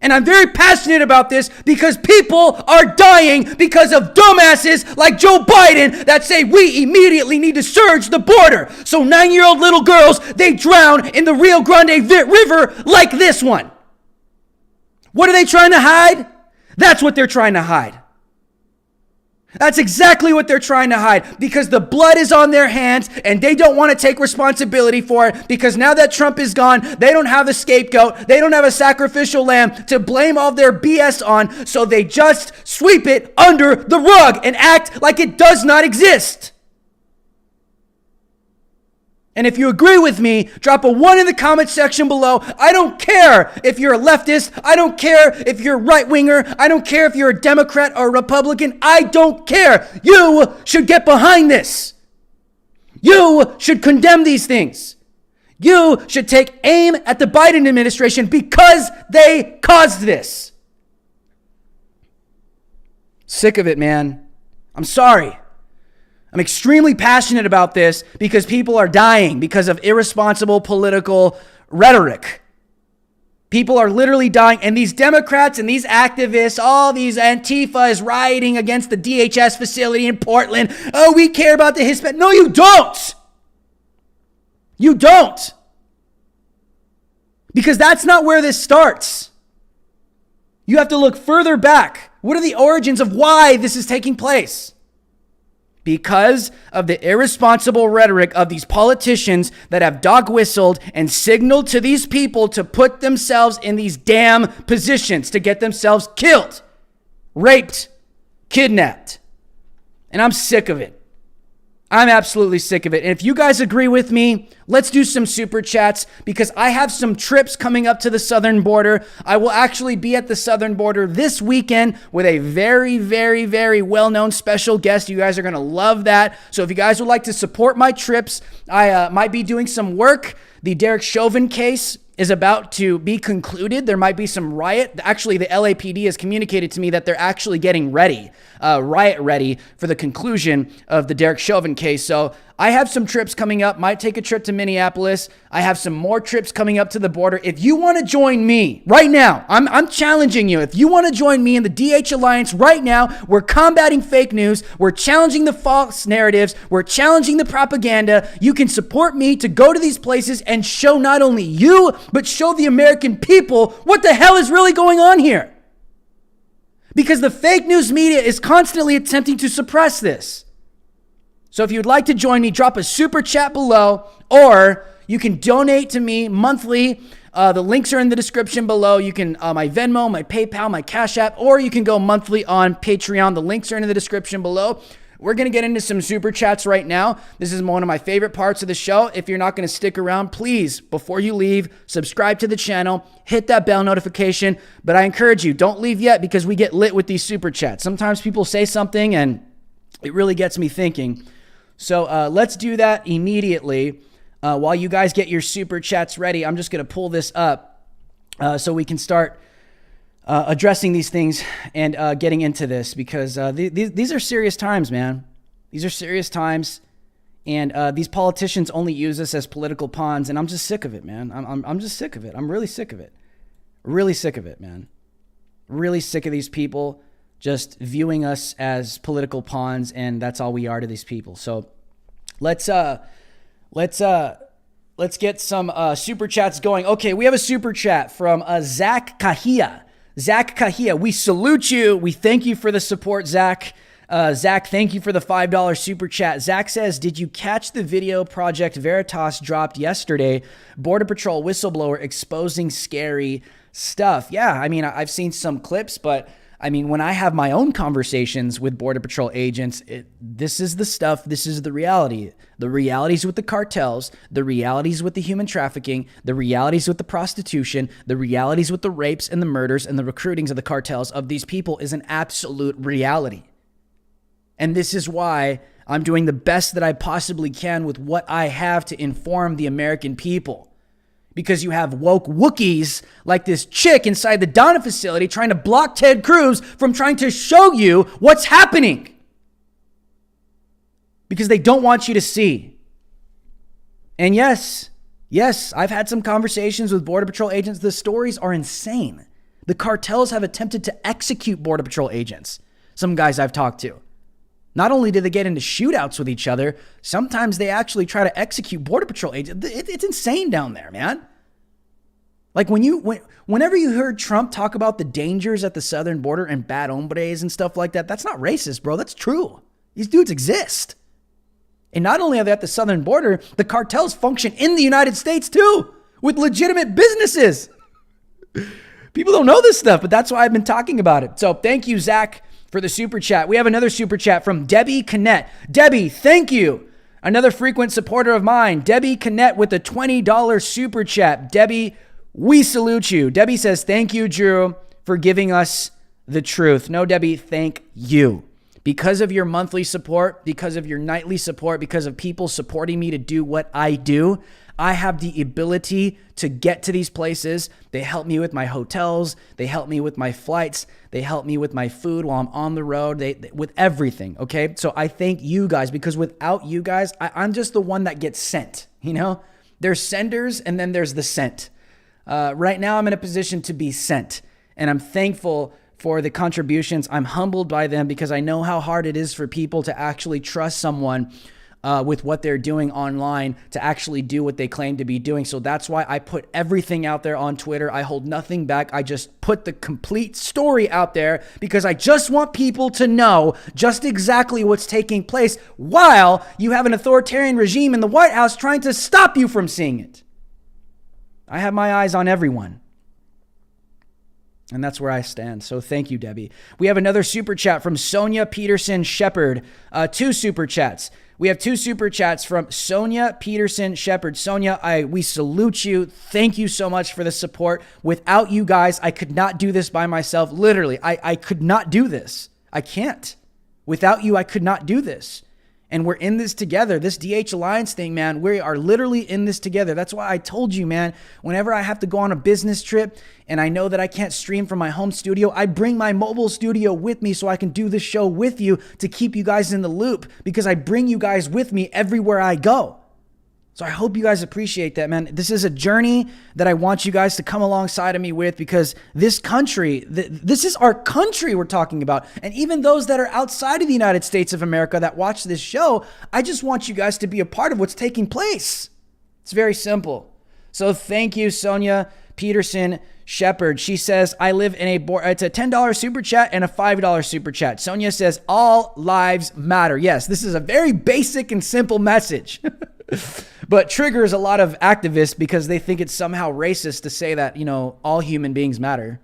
And I'm very passionate about this because people are dying because of dumbasses like Joe Biden that say we immediately need to surge the border. So 9-year-old little girls, they drown in the Rio Grande River like this one. What are they trying to hide? That's what they're trying to hide. That's exactly what they're trying to hide, because the blood is on their hands and they don't want to take responsibility for it, because now that Trump is gone, they don't have a scapegoat. They don't have a sacrificial lamb to blame all their BS on. So they just sweep it under the rug and act like it does not exist. And if you agree with me, drop a 1 in the comment section below. I don't care if you're a leftist. I don't care if you're a right-winger. I don't care if you're a Democrat or a Republican. I don't care. You should get behind this. You should condemn these things. You should take aim at the Biden administration because they caused this. Sick of it, man. I'm sorry. I'm extremely passionate about this because people are dying because of irresponsible political rhetoric. People are literally dying, and these Democrats and these activists, all these Antifa is rioting against the DHS facility in Portland. Oh, we care about the Hispanic. No, you don't. You don't. Because that's not where this starts. You have to look further back. What are the origins of why this is taking place? Because of the irresponsible rhetoric of these politicians that have dog whistled and signaled to these people to put themselves in these damn positions to get themselves killed, raped, kidnapped. And I'm sick of it. I'm absolutely sick of it. And if you guys agree with me, let's do some super chats, because I have some trips coming up to the southern border. I will actually be at the southern border this weekend with a very, very, very well-known special guest. You guys are going to love that. So if you guys would like to support my trips, I might be doing some work. The Derek Chauvin case is about to be concluded. There might be some riot. Actually, the LAPD has communicated to me that they're actually getting ready, riot ready for the conclusion of the Derek Chauvin case. So I have some trips coming up. Might take a trip to Minneapolis. I have some more trips coming up to the border. If you want to join me right now, I'm challenging you. If you want to join me in the DH Alliance right now, we're combating fake news. We're challenging the false narratives. We're challenging the propaganda. You can support me to go to these places and show not only you, but show the American people what the hell is really going on here. Because the fake news media is constantly attempting to suppress this. So if you'd like to join me, drop a super chat below, or you can donate to me monthly. The links are in the description below. You can, my Venmo, my PayPal, my Cash App, or you can go monthly on Patreon. The links are in the description below. We're going to get into some super chats right now. This is one of my favorite parts of the show. If you're not going to stick around, please, before you leave, subscribe to the channel, hit that bell notification. But I encourage you, don't leave yet, because we get lit with these super chats. Sometimes people say something and it really gets me thinking. So let's do that immediately. While you guys get your super chats ready, I'm just going to pull this up so we can start addressing these things and getting into this, because these are serious times, man. These are serious times, and these politicians only use us as political pawns, and I'm just sick of it, man. I'm just sick of it. I'm really sick of it. Really sick of it, man. Really sick of these people just viewing us as political pawns, and that's all we are to these people. So let's get some super chats going. Okay, we have a super chat from Zach Kahia. Zach Kahia, we salute you. We thank you for the support, Zach. Zach, thank you for the $5 super chat. Zach says, did you catch the video Project Veritas dropped yesterday? Border Patrol whistleblower exposing scary stuff. Yeah, I mean, I've seen some clips, but I mean, when I have my own conversations with Border Patrol agents, this is the stuff, this is the reality. The realities with the cartels, the realities with the human trafficking, the realities with the prostitution, the realities with the rapes and the murders and the recruitings of the cartels of these people is an absolute reality. And this is why I'm doing the best that I possibly can with what I have to inform the American people. Because you have woke Wookiees like this chick inside the Donna facility trying to block Ted Cruz from trying to show you what's happening. Because they don't want you to see. And yes, I've had some conversations with Border Patrol agents. The stories are insane. The cartels have attempted to execute Border Patrol agents. Some guys I've talked to. Not only do they get into shootouts with each other, sometimes they actually try to execute Border Patrol agents. It's insane down there, man. Like whenever you heard Trump talk about the dangers at the southern border and bad hombres and stuff like that, that's not racist, bro. That's true. These dudes exist. And not only are they at the southern border, the cartels function in the United States too, with legitimate businesses. People don't know this stuff, but that's why I've been talking about it. So thank you, Zach, for the super chat. We have another super chat from Debbie Cannett. Debbie, thank you. Another frequent supporter of mine, Debbie Cannett, with a $20 super chat. Debbie, we salute you. Debbie says, thank you, Drew, for giving us the truth. No, Debbie, thank you. Because of your monthly support, because of your nightly support, because of people supporting me to do what I do, I have the ability to get to these places. They help me with my hotels. They help me with my flights. They help me with my food while I'm on the road, with everything, okay? So I thank you guys, because without you guys, I'm just the one that gets sent, you know? There's senders and then there's the sent. Right now I'm in a position to be sent, and I'm thankful for the contributions. I'm humbled by them because I know how hard it is for people to actually trust someone with what they're doing online to actually do what they claim to be doing. So that's why I put everything out there on Twitter. I hold nothing back. I just put the complete story out there because I just want people to know just exactly what's taking place while you have an authoritarian regime in the White House trying to stop you from seeing it. I have my eyes on everyone. And that's where I stand. So thank you, Debbie. We have another super chat from Sonia Peterson Shepherd. Two super chats. We have two super chats from Sonia Peterson Shepherd. Sonia, we salute you. Thank you so much for the support. Without you guys, I could not do this by myself. Literally, I could not do this. I can't. Without you, I could not do this. And we're in this together. This DH Alliance thing, man, we are literally in this together. That's why I told you, man, whenever I have to go on a business trip and I know that I can't stream from my home studio, I bring my mobile studio with me so I can do this show with you to keep you guys in the loop, because I bring you guys with me everywhere I go. So I hope you guys appreciate that, man. This is a journey that I want you guys to come alongside of me with, because this country, this is our country we're talking about. And even those that are outside of the United States of America that watch this show, I just want you guys to be a part of what's taking place. It's very simple. So thank you, Sonia Peterson Shepherd. She says, I live in it's a $10 super chat and a $5 super chat. Sonia says, all lives matter. Yes, this is a very basic and simple message. But triggers a lot of activists because they think it's somehow racist to say that, all human beings matter.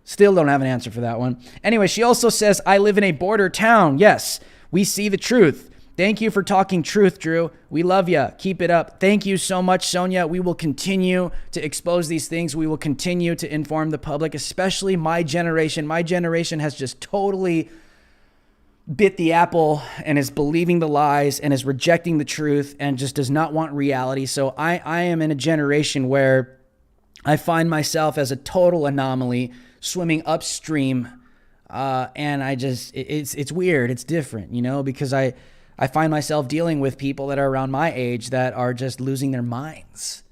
Still don't have an answer for that one. Anyway, she also says, I live in a border town. Yes, we see the truth. Thank you for talking truth, Drew. We love you. Keep it up. Thank you so much, Sonia. We will continue to expose these things. We will continue to inform the public, especially my generation. My generation has just totally bit the apple and is believing the lies and is rejecting the truth and just does not want reality. So I am in a generation where I find myself as a total anomaly swimming upstream. And it's weird. It's different, because I find myself dealing with people that are around my age that are just losing their minds.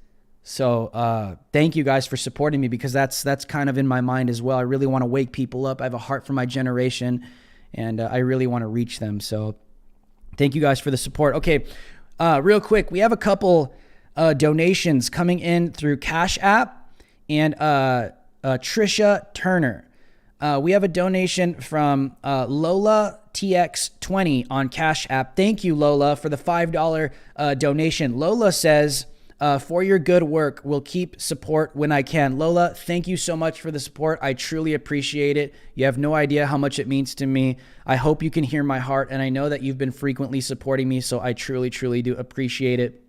So thank you guys for supporting me, because that's kind of in my mind as well. I really want to wake people up. I have a heart for my generation, and I really want to reach them. So thank you guys for the support. Okay, real quick, we have a couple donations coming in through Cash App and Trisha Turner. We have a donation from Lola TX20 on Cash App. Thank you, Lola, for the $5 donation. Lola says, for your good work, we'll keep support when I can. Lola, thank you so much for the support. I truly appreciate it. You have no idea how much it means to me. I hope you can hear my heart, and I know that you've been frequently supporting me, so I truly, truly do appreciate it.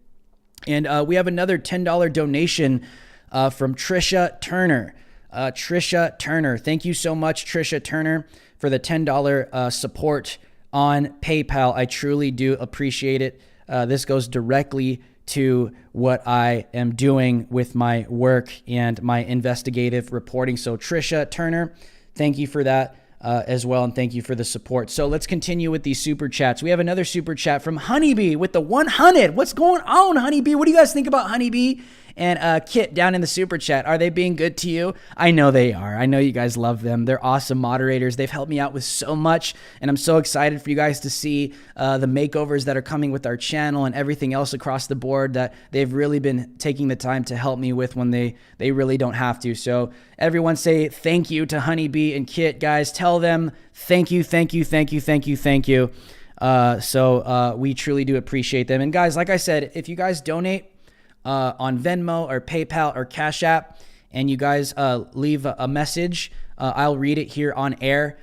And we have another $10 donation from Trisha Turner. Trisha Turner, thank you so much, Trisha Turner, for the $10 support on PayPal. I truly do appreciate it. This goes directly to what I am doing with my work and my investigative reporting. So Trisha Turner, thank you for that as well, and thank you for the support. So let's continue with these super chats. We have another super chat from Honeybee with the 100. What's going on, Honeybee? What do you guys think about Honeybee And Kit down in the super chat, are they being good to you? I know they are. I know you guys love them. They're awesome moderators. They've helped me out with so much, and I'm so excited for you guys to see the makeovers that are coming with our channel and everything else across the board that they've really been taking the time to help me with when they really don't have to. So everyone say thank you to Honeybee and Kit, guys. Tell them thank you, thank you, thank you, thank you, thank you. So we truly do appreciate them. And guys, like I said, if you guys donate on Venmo or PayPal or Cash App, and you guys leave a message, I'll read it here on air,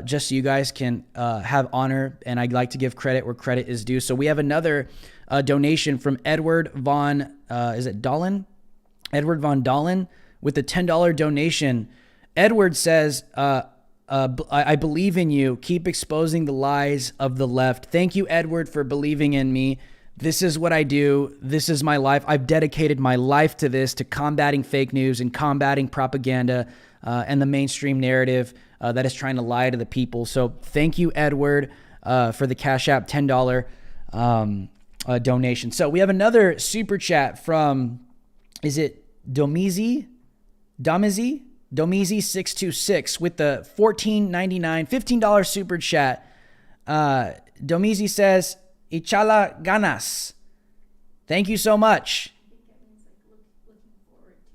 just so you guys can have honor. And I'd like to give credit where credit is due. So we have another donation from Edward Von, is it Dolan? Edward Von Dolan with a $10 donation. Edward says, I believe in you. Keep exposing the lies of the left. Thank you, Edward, for believing in me. This is what I do. This is my life. I've dedicated my life to this, to combating fake news and combating propaganda and the mainstream narrative that is trying to lie to the people. So thank you, Edward, for the Cash App $10 donation. So we have another super chat from, is it Domizi 626 with the $14.99, $15 super chat. Domizi says, Ichala ganas. Thank you so much.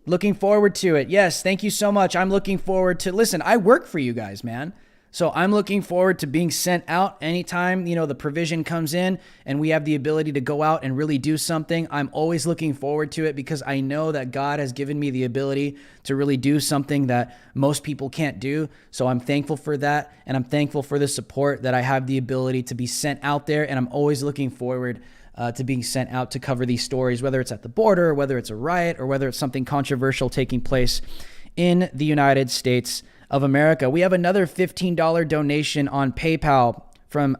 Looking forward to it. Yes, thank you so much. I'm looking forward to, listen, I work for you guys, man. So I'm looking forward to being sent out anytime, the provision comes in and we have the ability to go out and really do something. I'm always looking forward to it because I know that God has given me the ability to really do something that most people can't do. So I'm thankful for that. And I'm thankful for the support that I have the ability to be sent out there. And I'm always looking forward to being sent out to cover these stories, whether it's at the border, or whether it's a riot, or whether it's something controversial taking place in the United States of America. We have another $15 donation on PayPal from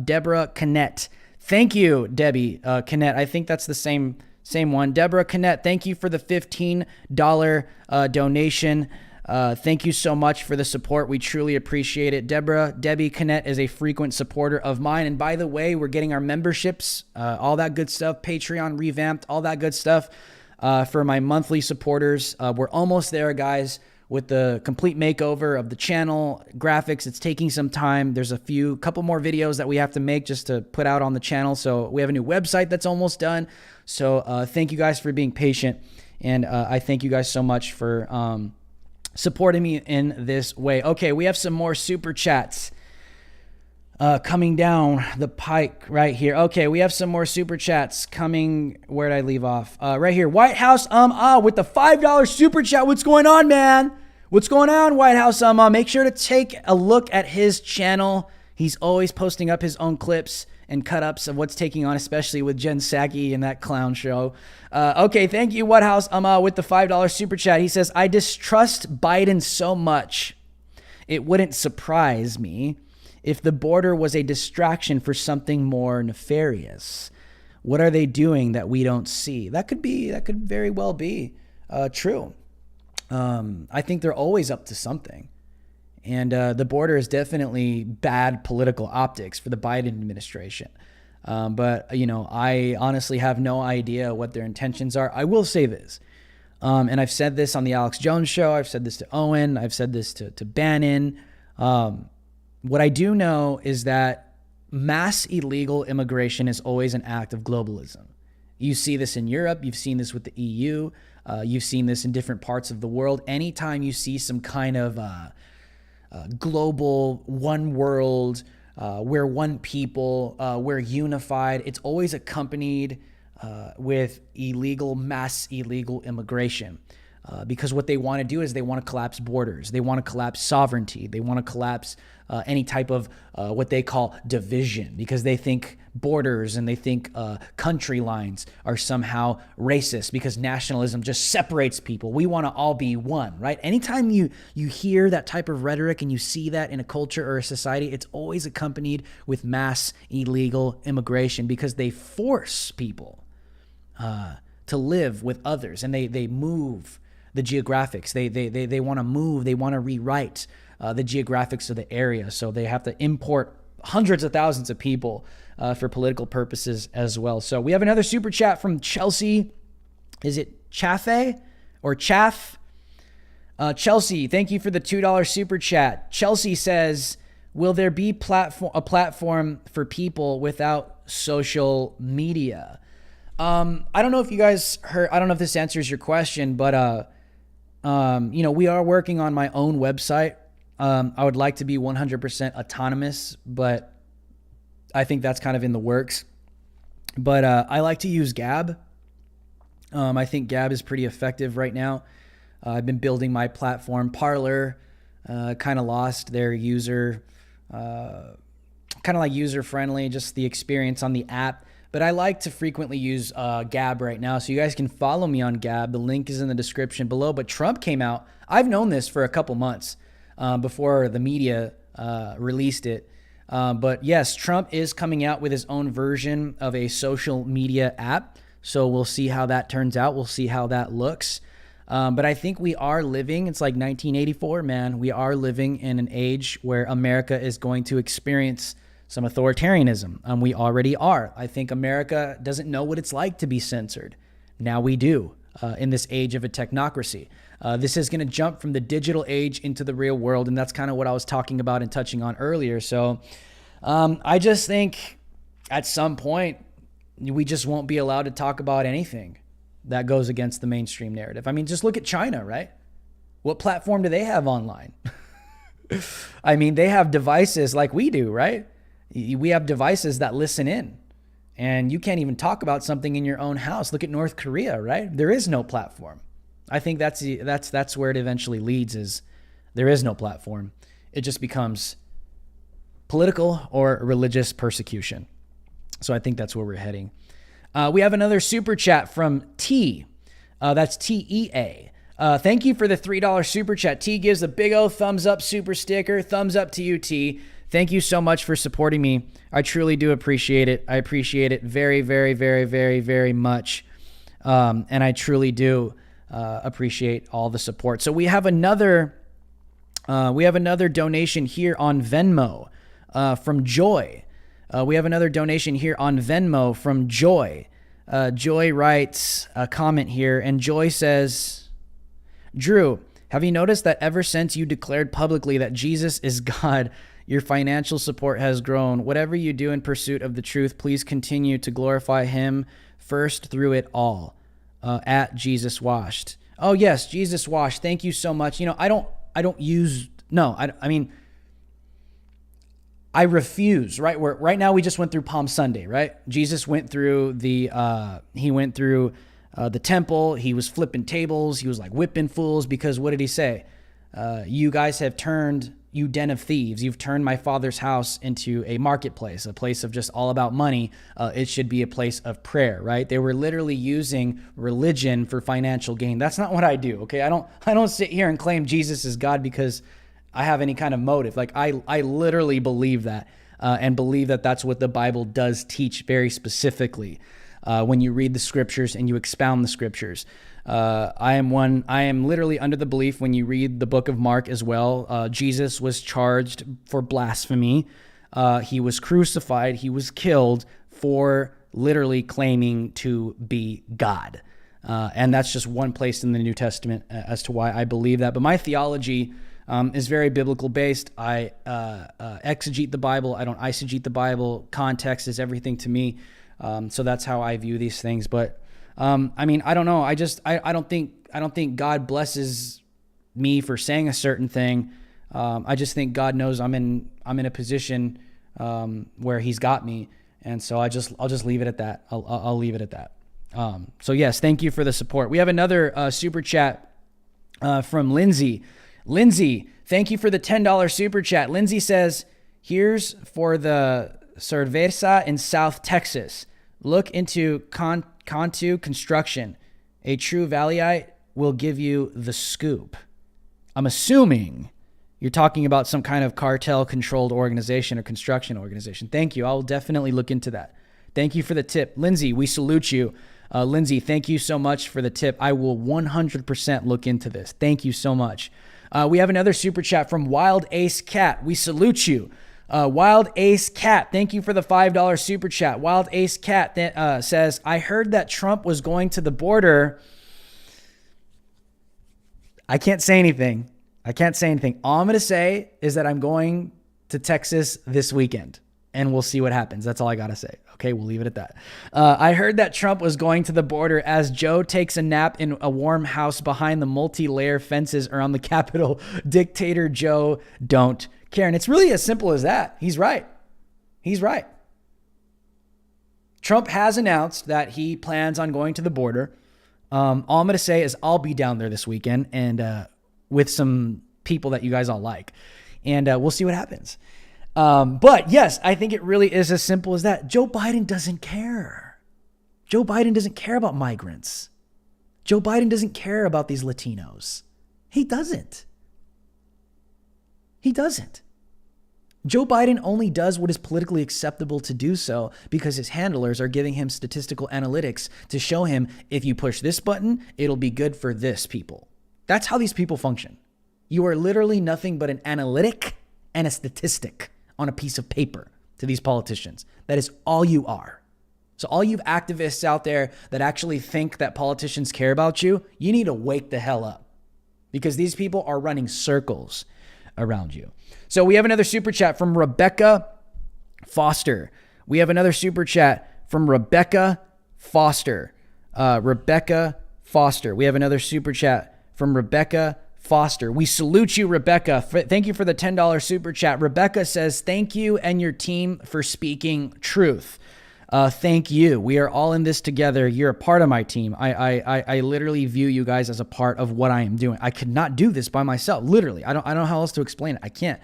Deborah Cannett. Thank you, Debbie Cannett. I think that's the same one. Deborah Cannett, thank you for the $15 donation. Thank you so much for the support. We truly appreciate it. Debbie Cannett is a frequent supporter of mine. And by the way, we're getting our memberships, all that good stuff, Patreon revamped, all that good stuff for my monthly supporters. We're almost there, guys, with the complete makeover of the channel, graphics. It's taking some time. There's a couple more videos that we have to make just to put out on the channel. So we have a new website that's almost done. So thank you guys for being patient. And I thank you guys so much for supporting me in this way. Okay, we have some more super chats coming down the pike right here. Okay, we have some more super chats coming. Where did I leave off? Right here. White House with the $5 super chat. What's going on, man? What's going on, White House Make sure to take a look at his channel. He's always posting up his own clips and cut-ups of what's taking on, especially with Jen Psaki and that clown show. Okay, thank you, White House with the $5 super chat. He says, I distrust Biden so much, it wouldn't surprise me if the border was a distraction for something more nefarious. What are they doing that we don't see? That could very well be true. I think they're always up to something. And the border is definitely bad political optics for the Biden administration. But I honestly have no idea what their intentions are. I will say this, and I've said this on the Alex Jones show. I've said this to Owen. I've said this to Bannon. What I do know is that mass illegal immigration is always an act of globalism. You see this in Europe. You've seen this with the EU. You've seen this in different parts of the world. Anytime you see some kind of global, one world, we're one people, we're unified, it's always accompanied with mass illegal immigration. Because what they want to do is they want to collapse borders. They want to collapse sovereignty. They want to collapse any type of what they call division, because they think borders and they think country lines are somehow racist because nationalism just separates people. We want to all be one, right? Anytime you hear that type of rhetoric and you see that in a culture or a society, it's always accompanied with mass illegal immigration because they force people to live with others, and they move the geographics. They want to move. They want to rewrite the geographics of the area. So they have to import hundreds of thousands of people for political purposes as well. So we have another super chat from Chelsea. Is it Chafe or Chaff? Chelsea, thank you for the $2 super chat. Chelsea says, will there be a platform for people without social media? I don't know if you guys heard, I don't know if this answers your question, but, we are working on my own website. I would like to be 100% autonomous, but I think that's kind of in the works. But I like to use Gab. I think Gab is pretty effective right now. I've been building my platform. Parlor kind of lost their user, kind of like user-friendly, just the experience on the app. But I like to frequently use Gab right now, so you guys can follow me on Gab. The link is in the description below. But Trump came out. I've known this for a couple months before the media released it. But yes, Trump is coming out with his own version of a social media app. So we'll see how that turns out. We'll see how that looks. But I think we are living, it's like 1984, man. We are living in an age where America is going to experience some authoritarianism. We already are. I think America doesn't know what it's like to be censored. Now we do in this age of a technocracy. This is going to jump from the digital age into the real world, and that's kind of what I was talking about and touching on earlier. So I just think at some point we just won't be allowed to talk about anything that goes against the mainstream narrative. I mean, just look at China, right? What platform do they have online? I mean, they have devices like we do, right? We have devices that listen in, and you can't even talk about something in your own house. Look at North Korea, right? There is no platform. I think that's where it eventually leads, is there is no platform. It just becomes political or religious persecution. So I think that's where we're heading. We have another super chat from T. That's TEA. Thank you for the $3 super chat. T gives a big old thumbs up super sticker. Thumbs up to you, T. Thank you so much for supporting me. I truly do appreciate it. I appreciate it very, very, very, very, very much. And I truly do appreciate all the support. So we have another donation here on Venmo from Joy. We have another donation here on Venmo from Joy. Joy writes a comment here, and Joy says, Drew, have you noticed that ever since you declared publicly that Jesus is God, your financial support has grown? Whatever you do in pursuit of the truth, please continue to glorify him first through it all. At Jesus Washed. Oh yes, Jesus Washed. Thank you so much. I refuse, right? Right now we just went through Palm Sunday, right? Jesus went through the temple. He was flipping tables. He was like whipping fools because what did he say? You guys have turned, you den of thieves, you've turned my Father's house into a marketplace, a place of just all about money. It should be a place of prayer, right? They were literally using religion for financial gain. That's not what I do, okay? I don't sit here and claim Jesus is God because I have any kind of motive. Like I literally believe that and believe that that's what the Bible does teach very specifically. When you read the scriptures and you expound the scriptures. I am literally under the belief when you read the book of Mark as well, Jesus was charged for blasphemy. He was crucified. He was killed for literally claiming to be God. And that's just one place in the New Testament as to why I believe that. But my theology is very biblical based. I exegete the Bible. I don't eisegete the Bible. Context is everything to me. So that's how I view these things. But I don't know. I don't think God blesses me for saying a certain thing. I just think God knows I'm in a position where He's got me, and so I'll just leave it at that. I'll leave it at that. So yes, thank you for the support. We have another super chat from Lindsay. Lindsay, thank you for the $10 super chat. Lindsay says, "Here's for the cerveza in South Texas. Look into Cantu Construction. A true Valleyite will give you the scoop." I'm assuming you're talking about some kind of cartel-controlled organization or construction organization. Thank you. I will definitely look into that. Thank you for the tip. Lindsay, we salute you. Lindsay, thank you so much for the tip. I will 100% look into this. Thank you so much. We have another super chat from Wild Ace Cat. We salute you. Wild Ace Cat, thank you for the $5 super chat. Wild Ace Cat says, "I heard that Trump was going to the border I can't say anything. All I'm going to say is that I'm going to Texas this weekend, and we'll see what happens. That's all I got to say. Okay, we'll leave it at that. I heard that Trump was going to the border as Joe takes a nap in a warm house behind the multi-layer fences around the Capitol. Dictator Joe don't care. And it's really as simple as that. He's right. Trump has announced that he plans on going to the border. All I'm going to say is I'll be down there this weekend and with some people that you guys all like. And we'll see what happens. But yes, I think it really is as simple as that. Joe Biden doesn't care. Joe Biden doesn't care about migrants. Joe Biden doesn't care about these Latinos. He doesn't. Joe Biden only does what is politically acceptable to do so because his handlers are giving him statistical analytics to show him if you push this button, it'll be good for this people. That's how these people function. You are literally nothing but an analytic and a statistic on a piece of paper to these politicians. That is all you are. So all you activists out there that actually think that politicians care about you, you need to wake the hell up because these people are running circles around you. So we have another super chat from Rebecca Foster. We have another super chat from Rebecca Foster. We have another super chat from Rebecca Foster. We salute you, Rebecca. Thank you for the $10 super chat. Rebecca says, thank you and your team for speaking truth. Thank you. We are all in this together. You're a part of my team. I literally view you guys as a part of what I am doing. I could not do this by myself. Literally. I don't know how else to explain it. I can't.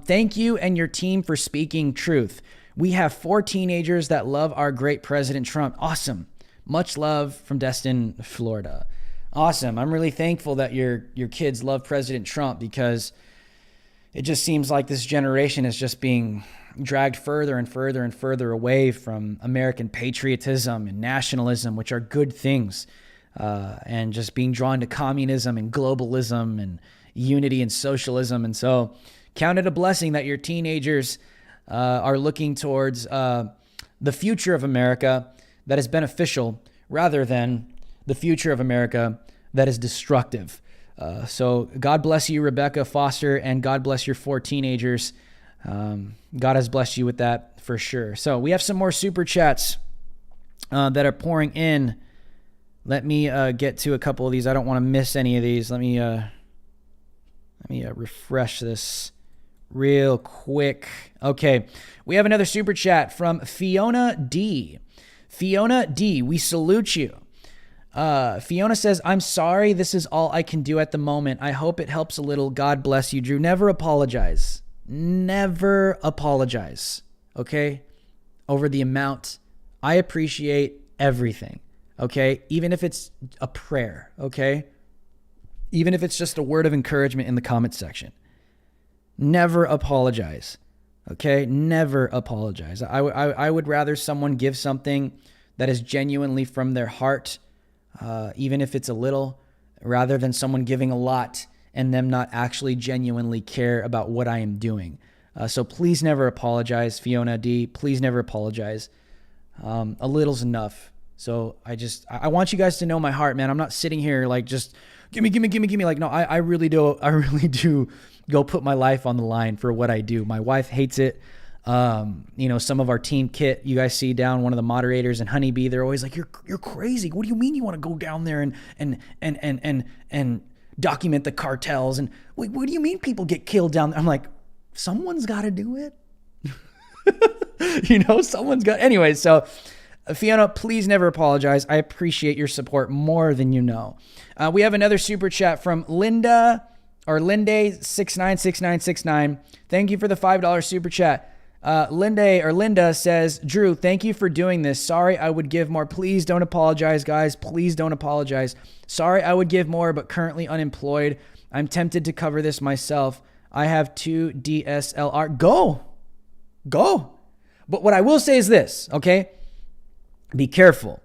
Thank you and your team for speaking truth. We have 4 teenagers that love our great President Trump. Awesome. Much love from Destin, Florida. Awesome. I'm really thankful that your kids love President Trump because it just seems like this generation is just being dragged further and further and further away from American patriotism and nationalism, which are good things, and just being drawn to communism and globalism and unity and socialism. And so count it a blessing that your teenagers are looking towards the future of America that is beneficial rather than the future of America that is destructive. So God bless you, Rebecca Foster, and God bless your 4 teenagers. God has blessed you with that for sure. So we have some more super chats that are pouring in. Let me get to a couple of these. I don't want to miss any of these. Let me refresh this real quick. Okay, we have another super chat from Fiona D. Fiona D, we salute you. Fiona says, I'm sorry. This is all I can do at the moment. I hope it helps a little. God bless you, Drew. Never apologize. Never apologize. Okay? Over the amount. I appreciate everything. Okay? Even if it's a prayer. Okay? Even if it's just a word of encouragement in the comment section. Never apologize. Okay? Never apologize. I would rather someone give something that is genuinely from their heart, even if it's a little, rather than someone giving a lot and them not actually genuinely care about what I am doing. So please never apologize, Fiona D. Please never apologize. A little's enough. So I want you guys to know my heart, man. I'm not sitting here like just give me. Like, no, I really do go put my life on the line for what I do. My wife hates it. Some of our team kit, you guys see down, one of the moderators and Honeybee, they're always like, you're crazy. What do you mean you want to go down there and document the cartels? And what do you mean people get killed down there? I'm like, someone's got to do it. Someone's got, anyway. So Fiona, please never apologize. I appreciate your support more than you know. We have another super chat from Linda or Linda696969. Thank you for the $5 super chat. Linda says, Drew, thank you for doing this. Sorry, I would give more. Please don't apologize, guys. Please don't apologize. Sorry, I would give more, but currently unemployed. I'm tempted to cover this myself. I have 2 DSLR. Go. But what I will say is this, okay? Be careful.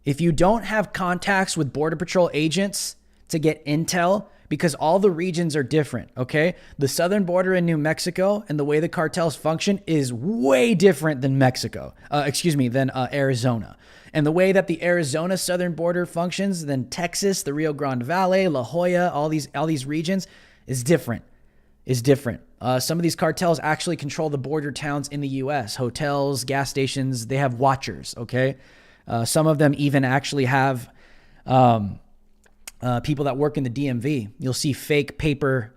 If you don't have contacts with Border Patrol agents to get intel, because all the regions are different, okay? The southern border in New Mexico and the way the cartels function is way different than than Arizona. And the way that the Arizona southern border functions than Texas, the Rio Grande Valley, La Jolla, all these regions is different. Some of these cartels actually control the border towns in the U.S., hotels, gas stations. They have watchers, okay? Some of them even actually have people that work in the DMV. You'll see fake paper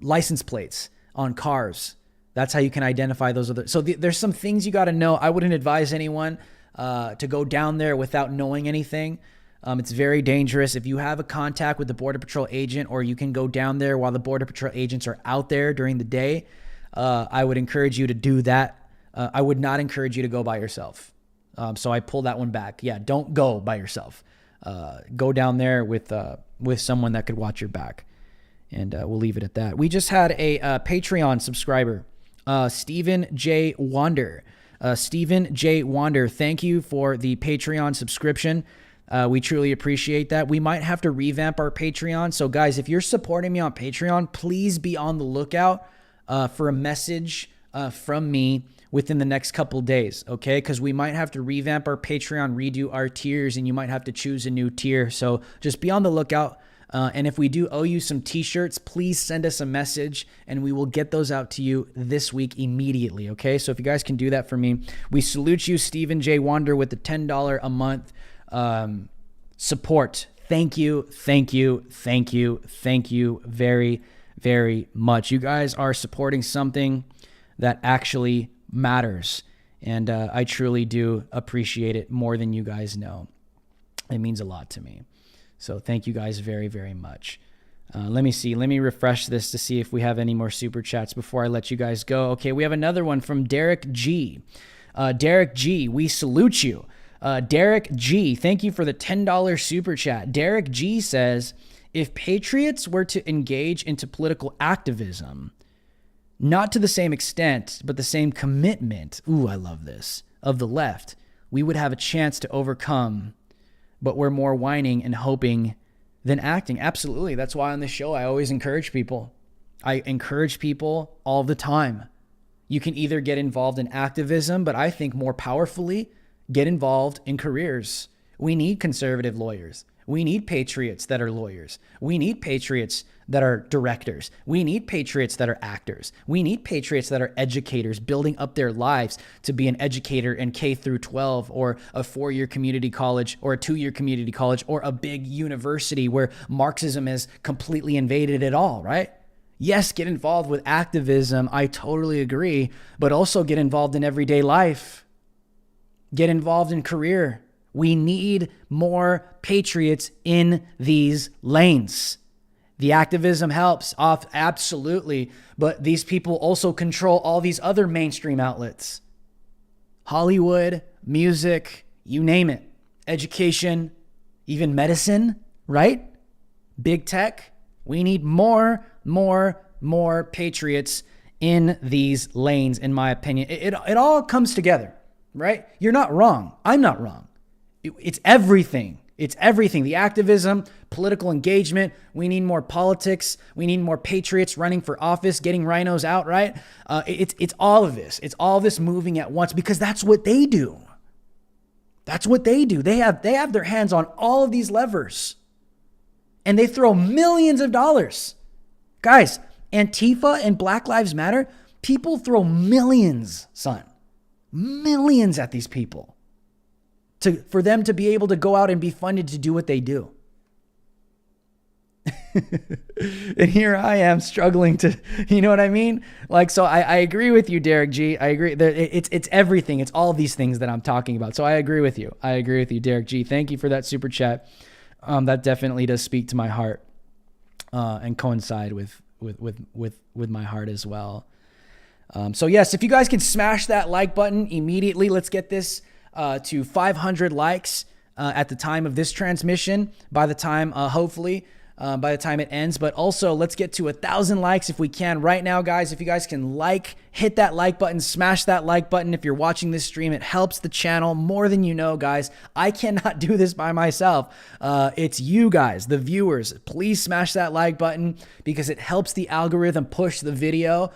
license plates on cars. That's how you can identify those other. So there's some things you got to know. I wouldn't advise anyone to go down there without knowing anything. It's very dangerous. If you have a contact with the Border Patrol agent, or you can go down there while the Border Patrol agents are out there during the day, I would encourage you to do that. I would not encourage you to go by yourself. So I pull that one back. Yeah, don't go by yourself. Go down there with someone that could watch your back. And we'll leave it at that. We just had a Patreon subscriber, Stephen J. Wander. Stephen J. Wander, thank you for the Patreon subscription. We truly appreciate that. We might have to revamp our Patreon. So guys, if you're supporting me on Patreon, please be on the lookout for a message from me within the next couple days, okay? Because we might have to revamp our Patreon, redo our tiers, and you might have to choose a new tier. So just be on the lookout. And if we do owe you some t-shirts, please send us a message and we will get those out to you this week immediately, okay? So if you guys can do that for me, we salute you, Stephen J. Wander, with the $10 a month support. Thank you very, very much. You guys are supporting something that actually matters, and I truly do appreciate it more than you guys know. It means a lot to me. So thank you guys very, very much. Let me refresh this to see if we have any more super chats before I let you guys go. Okay, we have another one from Derek G. Derek G, we salute you. Derek G, thank you for the $10 super chat. Derek G says, if patriots were to engage into political activism, not to the same extent, but the same commitment, ooh, I love this, of the left, we would have a chance to overcome, but we're more whining and hoping than acting. Absolutely. That's why on this show, I always encourage people. I encourage people all the time. You can either get involved in activism, but I think more powerfully, get involved in careers. We need conservative lawyers. We need patriots that are lawyers. We need patriots that are directors. We need patriots that are actors. We need patriots that are educators, building up their lives to be an educator in K through 12, or a 4-year community college, or a 2-year community college, or a big university where Marxism has completely invaded it all, right? Yes, get involved with activism. I totally agree, but also get involved in everyday life. Get involved in career. We need more patriots in these lanes. The activism helps off, absolutely, but these people also control all these other mainstream outlets. Hollywood, music, you name it. Education, even medicine, right? Big tech. We need more patriots in these lanes, in my opinion. It all comes together, right? You're not wrong. I'm not wrong. It's everything. It's everything. The activism, political engagement. We need more politics. We need more patriots running for office, getting rhinos out, right? It's all of this. It's all this moving at once, because that's what they do. That's what they do. They have their hands on all of these levers, and they throw millions of dollars. Guys, Antifa and Black Lives Matter, people throw millions, son. Millions at these people for them to be able to go out and be funded to do what they do. And here I am struggling to, you know what I mean? Like, so I agree with you, Derek G. I agree. It's everything. It's all these things that I'm talking about. So I agree with you. Derek G. Thank you for that super chat. That definitely does speak to my heart, and coincide with my heart as well. So yes, if you guys can smash that like button immediately, let's get this to 500 likes at the time of this transmission. By the time, hopefully, by the time it ends. But also, let's get to 1,000 likes if we can right now, guys. If you guys can hit that like button, smash that like button. If you're watching this stream, it helps the channel more than you know, guys. I cannot do this by myself. It's you guys, the viewers. Please smash that like button because it helps the algorithm push the video.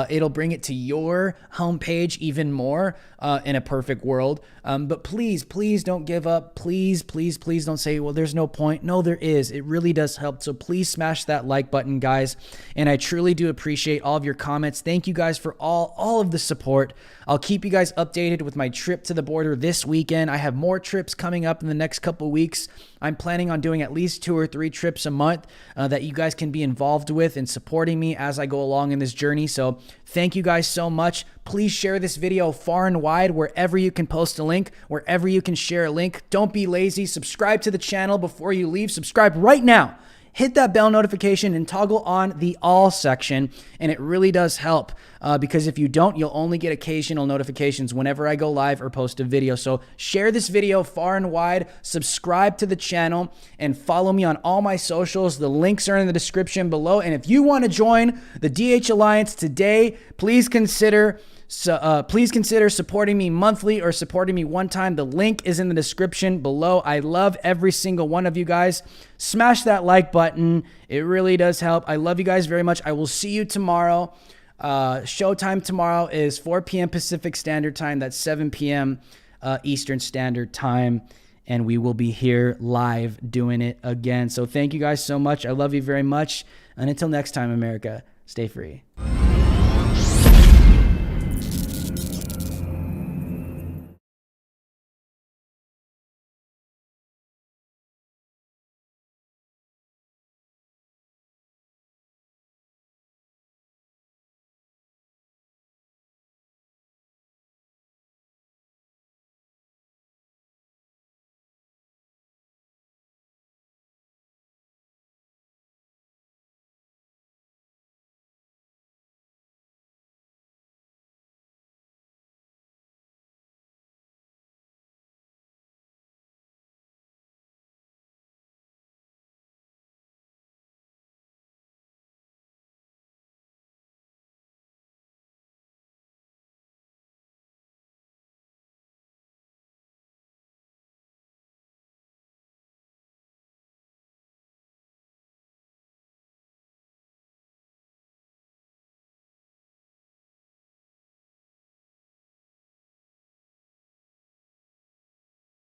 It'll bring it to your homepage even more in a perfect world. But please don't give up. Please don't say, well, there's no point. No, there is. It really does help. So please smash that like button, guys. And I truly do appreciate all of your comments. Thank you guys for all of the support. I'll keep you guys updated with my trip to the border this weekend. I have more trips coming up in the next couple weeks. I'm planning on doing at least 2 or 3 trips a month that you guys can be involved with and supporting me as I go along in this journey. So thank you guys so much. Please share this video far and wide wherever you can post a link, wherever you can share a link. Don't be lazy. Subscribe to the channel before you leave. Subscribe right now. Hit that bell notification and toggle on the all section, and it really does help because if you don't, you'll only get occasional notifications whenever I go live or post a video. So share this video far and wide, subscribe to the channel, and follow me on all my socials. The links are in the description below, and if you want to join the DH Alliance today, please consider supporting me monthly or supporting me one time. The link is in the description below. I love every single one of you guys. Smash that like button. It really does help. I love you guys very much. I will see you tomorrow. Showtime tomorrow is 4 p.m. Pacific Standard Time. That's 7 p.m. Eastern Standard Time. And we will be here live doing it again. So thank you guys so much. I love you very much. And until next time, America, stay free.